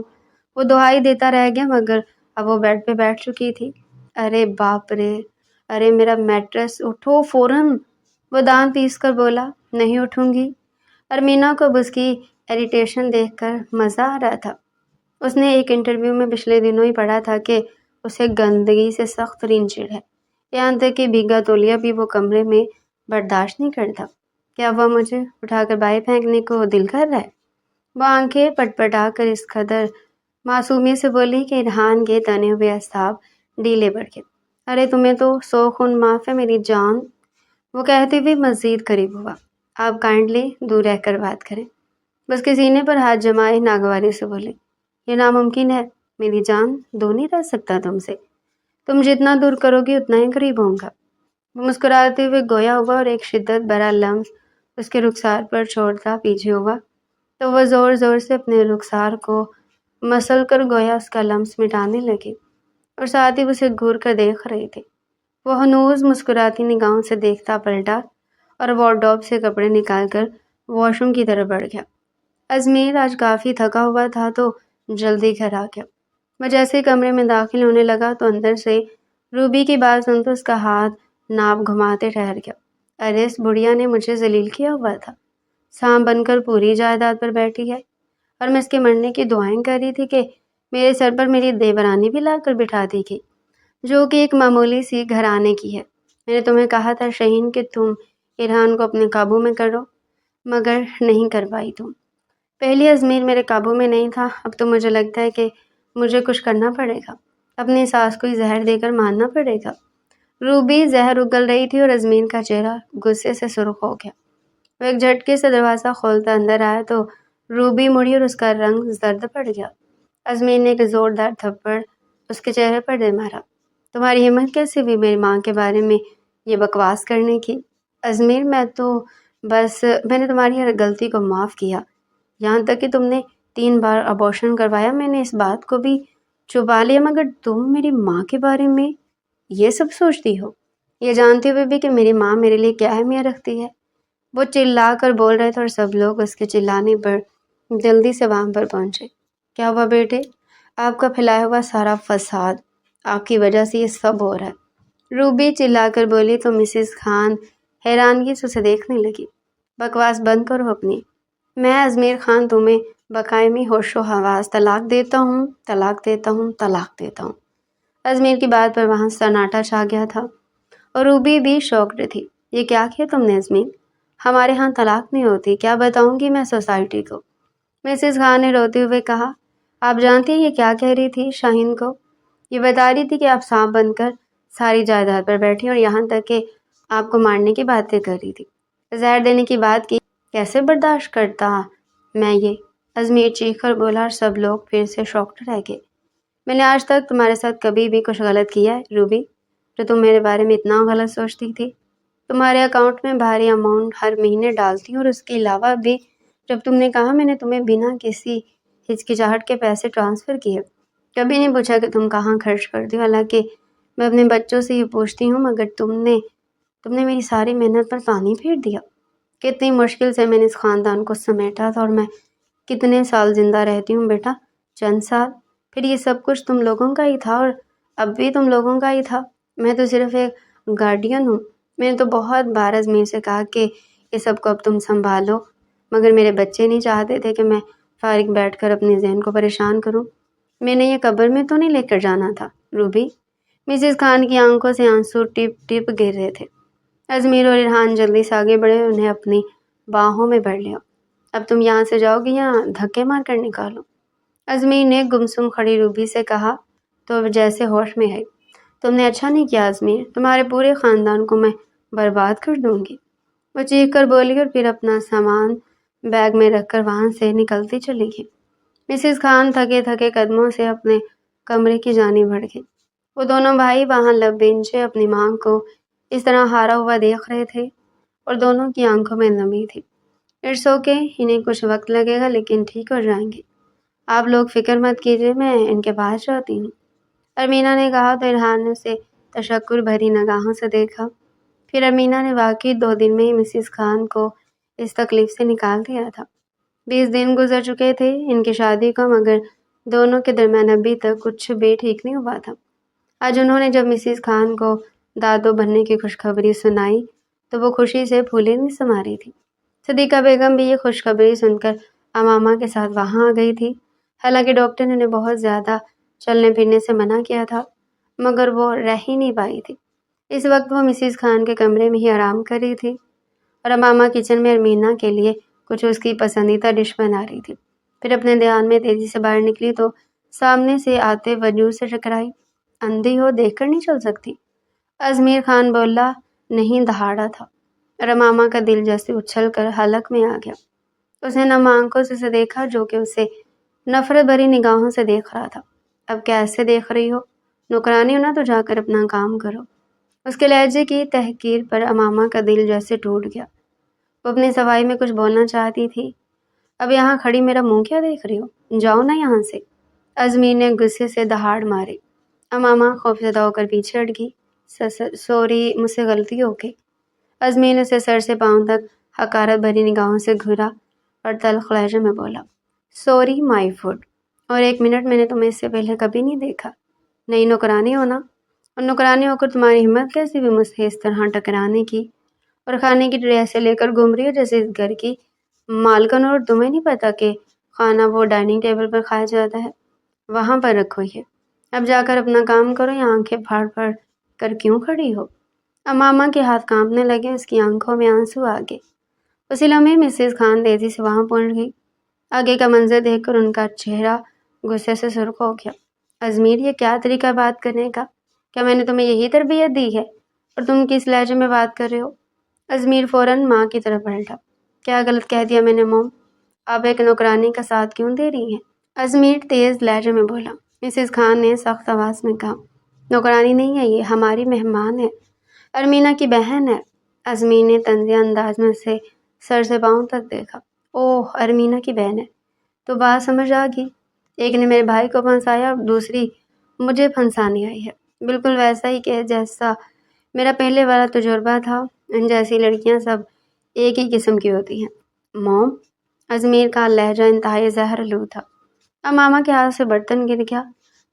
وہ دہائی دیتا رہ گیا مگر اب وہ بیڈ پہ بیٹھ چکی تھی۔ ارے باپ رے، ارے میرا میٹرس، اٹھو فوراً! وہ دانت پیس کر بولا۔ نہیں اٹھوں گی۔ ارمینا کو اب اس کی ایریٹیشن دیکھ کر مزہ آ رہا تھا۔ اس نے ایک انٹرویو میں پچھلے دنوں ہی پڑھا تھا کہ اسے گندگی سے سخت ترین چڑ ہے، یہاں تک کہ بھیگا تولیہ بھی وہ کمرے میں برداشت نہیں کرتا۔ کیا وہ مجھے اٹھا کر باہر پھینکنے کو دل کر رہا ہے؟ وہ آنکھیں پٹپٹا کر اس قدر معصومیت سے بولی کہ ارحان کے تنے ہوئے اعصاب ڈھیلے پڑ گئے۔ ارے تمہیں تو 100 خون معاف ہے میری جان، وہ کہتے ہوئے مزید قریب ہوا۔ آپ کائنڈلی دور رہ کر بات کریں۔ بس کے سینے پر ہاتھ جمائے ناگواری سے بولے، یہ ناممکن ہے میری جان، دور نہیں رہ سکتا تم سے، تم جتنا دور کرو گی اتنا ہی قریب ہوں گا۔ وہ مسکراتے ہوئے گویا ہوا اور ایک شدت بھرا لمس اس کے رخسار پر چھوڑتا پیچھے ہوا تو وہ زور زور سے اپنے رخسار کو مسل کر گویا اس کا لمس مٹانے لگی اور ساتھ ہی اسے گھور کر دیکھ رہے تھے۔ وہ ہنوز مسکراتی نگاہوں سے دیکھتا پلٹا اور وارڈروب سے کپڑے نکال کر واش روم کی طرف بڑھ گیا۔ ازمیر آج کافی تھکا ہوا تھا تو جلدی گھر آ گیا۔ وہ جیسے کمرے میں داخل ہونے لگا تو اندر سے روبی کی بات سن تو اس کا ہاتھ ناپ گھماتے ٹھہر گیا۔ ارے اس بڑھیا نے مجھے ذلیل کیا ہوا تھا، سانپ بن کر پوری جائیداد پر بیٹھی ہے اور میں اس کے مرنے کی دعائیں کر رہی تھی کہ میرے سر پر میری دیورانی بھی لا کر بٹھا دی گئی، جو کہ ایک معمولی سی گھرانے کی ہے۔ میں نے تمہیں کہا تھا شہین کہ تم ارحان کو اپنے قابو میں کرو، مگر نہیں کر پائی تم۔ پہلی ازمیر میرے قابو میں نہیں تھا، اب تو مجھے لگتا ہے کہ مجھے کچھ کرنا پڑے گا، اپنی ساس کو ہی زہر دے کر مارنا پڑے گا۔ روبی زہر اگل رہی تھی اور ازمیر کا چہرہ غصے سے سرخ ہو گیا۔ وہ ایک جھٹکے سے دروازہ کھولتا اندر آیا تو روبی مڑی اور اس کا رنگ زرد پڑ گیا۔ ازمیر نے ایک زوردار تھپڑ اس کے چہرے پر دے مارا۔ تمہاری ہمت کیسے ہوئی میری ماں کے بارے میں یہ بکواس کرنے کی؟ ازمیر میں نے تمہاری ہر غلطی کو معاف کیا، یہاں تک کہ تم نے 3 بار ابورشن کروایا، میں نے اس بات کو بھی چھپا لیا، مگر تم میری ماں کے بارے میں یہ سب سوچتی ہو، یہ جانتے ہوئے بھی کہ میری ماں میرے لیے کیا اہمیت رکھتی ہے۔ وہ چلا کر بول رہے تھے اور سب لوگ اس کے چلانے پر جلدی سے وہاں پر پہنچے۔ کیا ہوا بیٹے؟ آپ کا پھیلایا ہوا سارا فساد، آپ کی وجہ سے یہ سب ہو رہا ہے، روبی چلا کر بولی تو مسز خان حیرانگی سے اسے دیکھنے لگی۔ بکواس بند کرو اپنی، میں ازمیر خان تمہیں بقائمی ہوش و حواس طلاق دیتا ہوں، طلاق دیتا ہوں، طلاق دیتا ہوں۔ ازمیر کی بات پر وہاں سناٹا چھا گیا تھا اور روبی بھی شاکڈ تھی۔ یہ کیا کیا تم نے ازمیر؟ ہمارے ہاں طلاق نہیں ہوتی، کیا بتاؤں گی میں سوسائٹی کو؟ مسز خان نے روتے ہوئے کہا۔ آپ جانتی ہیں یہ کیا کہہ رہی تھی شاہین کو؟ یہ بتا رہی تھی کہ آپ سانپ بن کر ساری جائیداد پر بیٹھی اور یہاں تک کہ آپ کو مارنے کی باتیں کر رہی تھی، زہر دینے کی بات کی۔ کیسے برداشت کرتا میں یہ؟ ازمیر چیخ کر بولا اور سب لوگ پھر سے شاکڈ رہ گئے۔ میں نے آج تک تمہارے ساتھ کبھی بھی کچھ غلط کیا ہے روبی، جو تم میرے بارے میں اتنا غلط سوچتی تھی؟ تمہارے اکاؤنٹ میں بھاری اماؤنٹ ہر مہینے ڈالتی ہوں اور اس کے علاوہ بھی جب تم نے کہا میں نے تمہیں بنا کسی ہچکچاہٹ کے پیسے ٹرانسفر کیے، کبھی نہیں پوچھا کہ تم کہاں خرچ کرتی ہو، حالانکہ میں اپنے بچوں سے یہ پوچھتی ہوں، مگر تم نے میری ساری محنت پر پانی پھیر دیا۔ کتنی مشکل سے میں نے اس خاندان کو سمیٹا تھا اور میں کتنے سال زندہ رہتی ہوں بیٹا؟ چند سال، پھر یہ سب کچھ تم لوگوں کا ہی تھا اور اب بھی تم لوگوں کا ہی تھا۔ میں تو صرف ایک گارڈین ہوں؟ میں نے تو بہت بار ازمیر سے کہا کہ یہ سب کو اب تم سنبھالو، مگر میرے بچے نہیں چاہتے تھے کہ میں فارغ بیٹھ کر اپنے ذہن کو پریشان کروں۔ میں نے یہ قبر میں تو نہیں لے کر جانا تھا روبی۔ مسز خان کی آنکھوں سے آنسو ٹپ ٹپ گر رہے تھے۔ ازمیر اور ارحان جلدی سے آگے بڑھے، انہیں اپنی باہوں میں بھر لیا۔ اب تم یہاں سے جاؤ گی یا دھکے مار کر نکالو؟ ازمیر نے گمسم کھڑی روبی سے کہا تو جیسے ہوش میں آئی۔ تم نے اچھا نہیں کیا ازمیر، تمہارے پورے خاندان کو میں برباد کر دوں گی، وہ چیخ کر بولی اور پھر اپنا سامان بیگ میں رکھ کر وہاں سے نکلتی چلی گئی۔ مسز خان تھکے تھکے قدموں سے اپنے کمرے کی جانب بڑھ گئی۔ وہ دونوں بھائی وہاں لب بینچے اپنی ماں کو اس طرح ہارا ہوا دیکھ رہے تھے اور دونوں کی آنکھوں میں نمی تھی۔ اٹس اوکے، انہیں کچھ وقت لگے گا لیکن ٹھیک ہو جائیں گے۔ آپ لوگ فکر مت کیجیے، میں ان کے پاس جاتی ہوں، ارمینا نے کہا تو ارحان نے اسے تشکر بھری نگاہوں سے دیکھا۔ پھر ارمینا نے واقعی 2 دن میں ہی مسز خان کو اس تکلیف سے نکال دیا تھا۔ 20 دن گزر چکے تھے ان کی شادی کو، مگر دونوں کے درمیان ابھی تک کچھ بھی ٹھیک نہیں ہوا تھا۔ آج انہوں نے جب مسز خان کو دادو بننے کی خوشخبری سنائی تو وہ خوشی سے پھولے نہیں سما رہی تھی۔ صدیقہ بیگم بھی یہ خوشخبری سن کر امامہ کے ساتھ وہاں آ گئی تھی۔ حالانکہ ڈاکٹر نے انہیں بہت زیادہ چلنے پھرنے سے منع کیا تھا، مگر وہ رہ ہی نہیں پائی تھی۔ اس وقت وہ مسز خان کے کمرے میں ہی آرام کر رہی تھی اور امامہ کچن میں ارمینا کے لیے کچھ اس کی پسندیدہ ڈش بنا رہی تھی۔ پھر اپنے دھیان میں تیزی سے باہر نکلی تو سامنے سے آتے وجود سے ٹکرائی۔ اندھی ہو، دیکھ کر نہیں چل سکتی؟ ازمیر خان بولا، نہیں دہاڑا تھا اور امامہ کا دل جیسے اچھل کر حلق میں آ گیا۔ اس نے نم آنکھوں سے اسے دیکھا جو کہ اسے نفرت بھری نگاہوں سے دیکھ رہا تھا۔ اب کیسے دیکھ رہی ہو؟ نوکرانی ہو نا تو جا کر اپنا کام کرو۔ اس کے لہجے کی تحقیر پر امامہ کا دل جیسے ٹوٹ گیا۔ وہ اپنی صفائی میں کچھ بولنا چاہتی تھی۔ اب یہاں کھڑی میرا منہ کیا دیکھ رہی ہو؟ جاؤ نا یہاں سے۔ ازمیر نے غصے سے دہاڑ ماری۔ امامہ خوفزدہ ہو کر پیچھے ہٹ گئی۔ سوری، مجھ سے غلطی ہو گئی۔ ازمیر نے اسے سر سے پاؤں تک حقارت بھری نگاہوں سے گھورا اور تلخ لہجے میں بولا، سوری مائی فوڈ، اور 1 منٹ میں نے تمہیں اس سے پہلے کبھی نہیں دیکھا۔ نئی نوکرانی ہونا، اور نوکرانی ہو کر تمہاری ہمت کیسی بھی مجھ سے اس طرح ٹکرانے کی، اور کھانے کی ٹرے سے لے کر گھوم رہی ہو جیسے اس گھر کی مالکن، اور تمہیں نہیں پتا کہ کھانا وہ ڈائننگ ٹیبل پر کھایا جاتا ہے؟ وہاں پر رکھو یہ، اب جا کر اپنا کام کرو، یا آنکھیں پھاڑ پھاڑ کر کیوں کھڑی ہو؟ امامہ کے ہاتھ کانپنے لگے، اس کی آنکھوں میں آنسو آ گئے۔ اسی لمحے مسز خان تیزی سے وہاں پہنچ گئی۔ آگے کا منظر دیکھ کر ان کا چہرہ غصے سے سرخ ہو گیا۔ ازمیر، یہ کیا طریقہ بات کرنے کا؟ کیا میں نے تمہیں یہی تربیت دی ہے؟ اور تم کس لہجے میں بات کر رہے ہو؟ ازمیر فوراً ماں کی طرف پلٹا۔ کیا غلط کہہ دیا میں نے موم؟ آپ ایک نوکرانی کا ساتھ کیوں دے رہی ہیں؟ ازمیر تیز لہجے میں بولا۔ مسز خان نے سخت آواز میں کہا، نوکرانی نہیں ہے یہ، ہماری مہمان ہے، ارمینا کی بہن ہے۔ ازمیر نے طنزیہ انداز میں اسے سر سے پاؤں تک دیکھا۔ اوہ، ارمینا کی بہن ہے تو بات سمجھ آ گئی۔ ایک نے میرے بھائی کو پھنسایا اور دوسری مجھے پھنسانے آئی ہے، بالکل ویسا ہی کہ جیسا میرا پہلے والا تجربہ تھا۔ ان جیسی لڑکیاں سب ایک ہی قسم کی ہوتی ہیں۔ موم، ازمیر کا لہجہ انتہائی زہرآلود تھا۔ امامہ کے ہاتھ سے برتن گر گیا،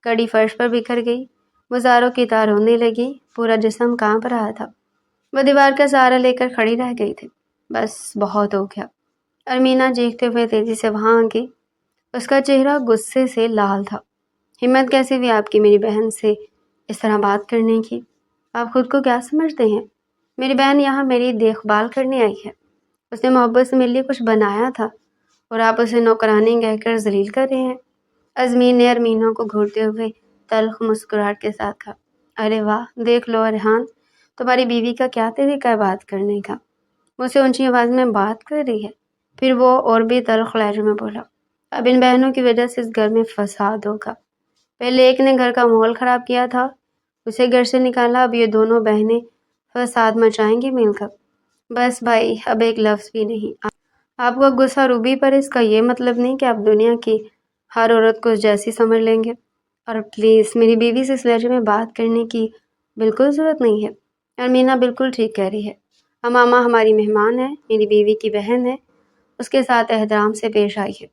کڑی فرش پر بکھر گئی، وزاروں کی طرح رونے لگی، پورا جسم کانپ رہا تھا۔ وہ دیوار کا سہارا لے کر کھڑی رہ گئی تھی۔ بس بہت ہو گیا۔ ارمینا چیختے ہوئے تیزی سے وہاں آ گئی۔ اس کا چہرہ غصے سے لال تھا۔ ہمت کیسی ہوئی آپ کی میری بہن سے اس طرح بات کرنے کی؟ آپ خود کو کیا سمجھتے ہیں؟ میری بہن یہاں میری دیکھ بھال کرنے آئی ہے۔ اس نے محبت سے میرے لیے کچھ بنایا تھا اور آپ اسے نوکرانی کہہ کر ذلیل کر رہے ہیں۔ ازمیر نے ارمینا کو گھورتے ہوئے تلخ مسکراہٹ کے ساتھ کہا، ارے واہ، دیکھ لو ارحان، تمہاری بیوی کا کیا طریقہ ہے بات کرنے کا، مجھ سے اونچی آواز میں بات کر رہی ہے۔ پھر وہ اور بھی تلخ لہجے میں بولا، اب ان بہنوں کی وجہ سے اس گھر میں فساد ہوگا۔ پہلے ایک نے گھر کا ماحول خراب کیا تھا، اسے گھر سے نکالا، اب یہ دونوں بہنیں فساد مچائیں گی مل کر۔ بس بھائی، اب ایک لفظ بھی نہیں۔ آپ کا غصہ روبی پر، اس کا یہ مطلب نہیں کہ آپ دنیا کی ہر عورت کو اس جیسی سمجھ لیں گے۔ اور پلیز میری بیوی سے اس لہجے میں بات کرنے کی بالکل ضرورت نہیں ہے۔ ارمینا بالکل ٹھیک کہہ رہی ہے، امامہ ہماری مہمان ہے، میری بیوی کی بہن ہے، اس کے ساتھ احترام سے پیش آئی ہے۔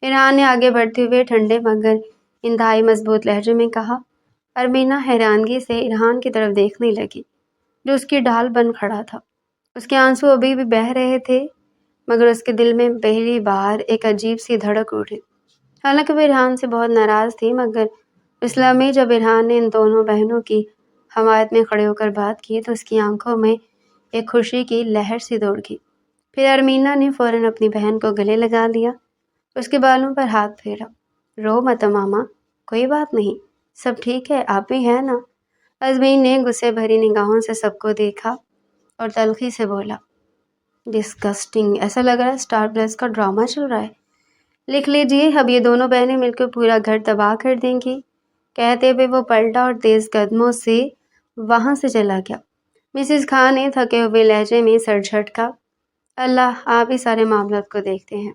ارحان نے آگے بڑھتے ہوئے ٹھنڈے مگر انتہائی مضبوط لہجے میں کہا۔ ارمینا حیرانگی سے ارحان کی طرف دیکھنے لگی۔ جو اس کی ڈھال بن کھڑا تھا۔ اس کے آنسو ابھی بھی بہہ رہے تھے، مگر اس کے دل میں پہلی بار ایک عجیب سی دھڑک اٹھی۔ حالانکہ وہ ارحان سے بہت ناراض تھی، مگر اس لمحے جب ارحان نے ان دونوں بہنوں کی حمایت میں کھڑے ہو کر بات کی تو اس کی آنکھوں میں ایک خوشی کی لہر سی دوڑ گئی۔ پھر ارمینا نے فوراً اپنی بہن کو گلے لگا لیا، اس کے بالوں پر ہاتھ پھیرا۔ رو مت ماما، کوئی بات نہیں، سب ٹھیک ہے، آپ بھی ہیں نا؟ ازمین نے غصے بھری نگاہوں سے سب کو دیکھا اور تلخی سے بولا، ڈسگسٹنگ، ایسا لگ رہا ہے اسٹار پلس کا ڈرامہ چل رہا ہے۔ لکھ لیجئے، اب یہ دونوں بہنیں مل کر پورا گھر تباہ کر دیں گی۔ کہتے ہوئے وہ پلٹا اور تیز قدموں سے وہاں سے چلا گیا۔ مسز خان نے تھکے ہوئے لہجے میں سر جھٹکا، اللہ، آپ ہی سارے معاملات کو دیکھتے ہیں،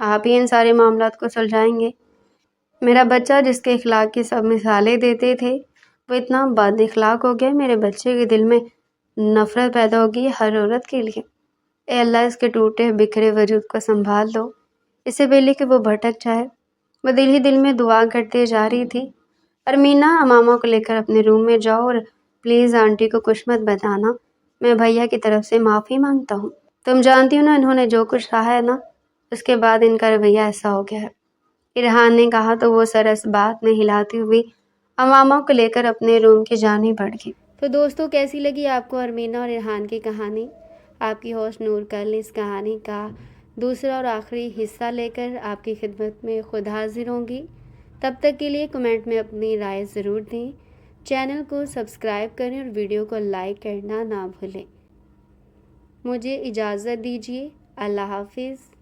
آپ ہی ان سارے معاملات کو سلجھائیں گے۔ میرا بچہ جس کے اخلاق کی سب مثالیں دیتے تھے، وہ اتنا بد اخلاق ہو گیا، میرے بچے کے دل میں نفرت پیدا ہوگی ہر عورت کے لیے۔ اے اللہ، اس کے ٹوٹے بکھرے وجود کو سنبھال لو، اس سے پہلے کہ وہ بھٹک جائے۔ وہ دل ہی دل میں دعا کرتے جا رہی تھی، ارمینا، ماما کو لے کر اپنے روم میں جاؤ اور پلیز آنٹی کو کچھ مت بتانا، میں بھیا کی طرف سے معافی مانگتا ہوں۔ تم جانتی ہو نا انہوں نے جو کچھ کہا ہے نا، اس کے بعد ان کا رویہ ایسا ہو گیا ہے۔ ارحان نے کہا تو وہ سر اس بات میں ہلاتی ہوئی ماما کو لے کر اپنے روم کی جانب بڑھ گئی۔ تو دوستو، کیسی لگی آپ کو ارمینا اور ارحان کی کہانی؟ آپ کی ہوسٹ نور کل اس کہانی کا دوسرا اور آخری حصہ لے کر آپ کی خدمت میں خود حاضر ہوں گی۔ تب تک کے لیے کمنٹ میں اپنی رائے ضرور دیں، چینل کو سبسکرائب کریں اور ویڈیو کو لائک کرنا نہ بھولیں۔ مجھے اجازت دیجیے، اللہ حافظ۔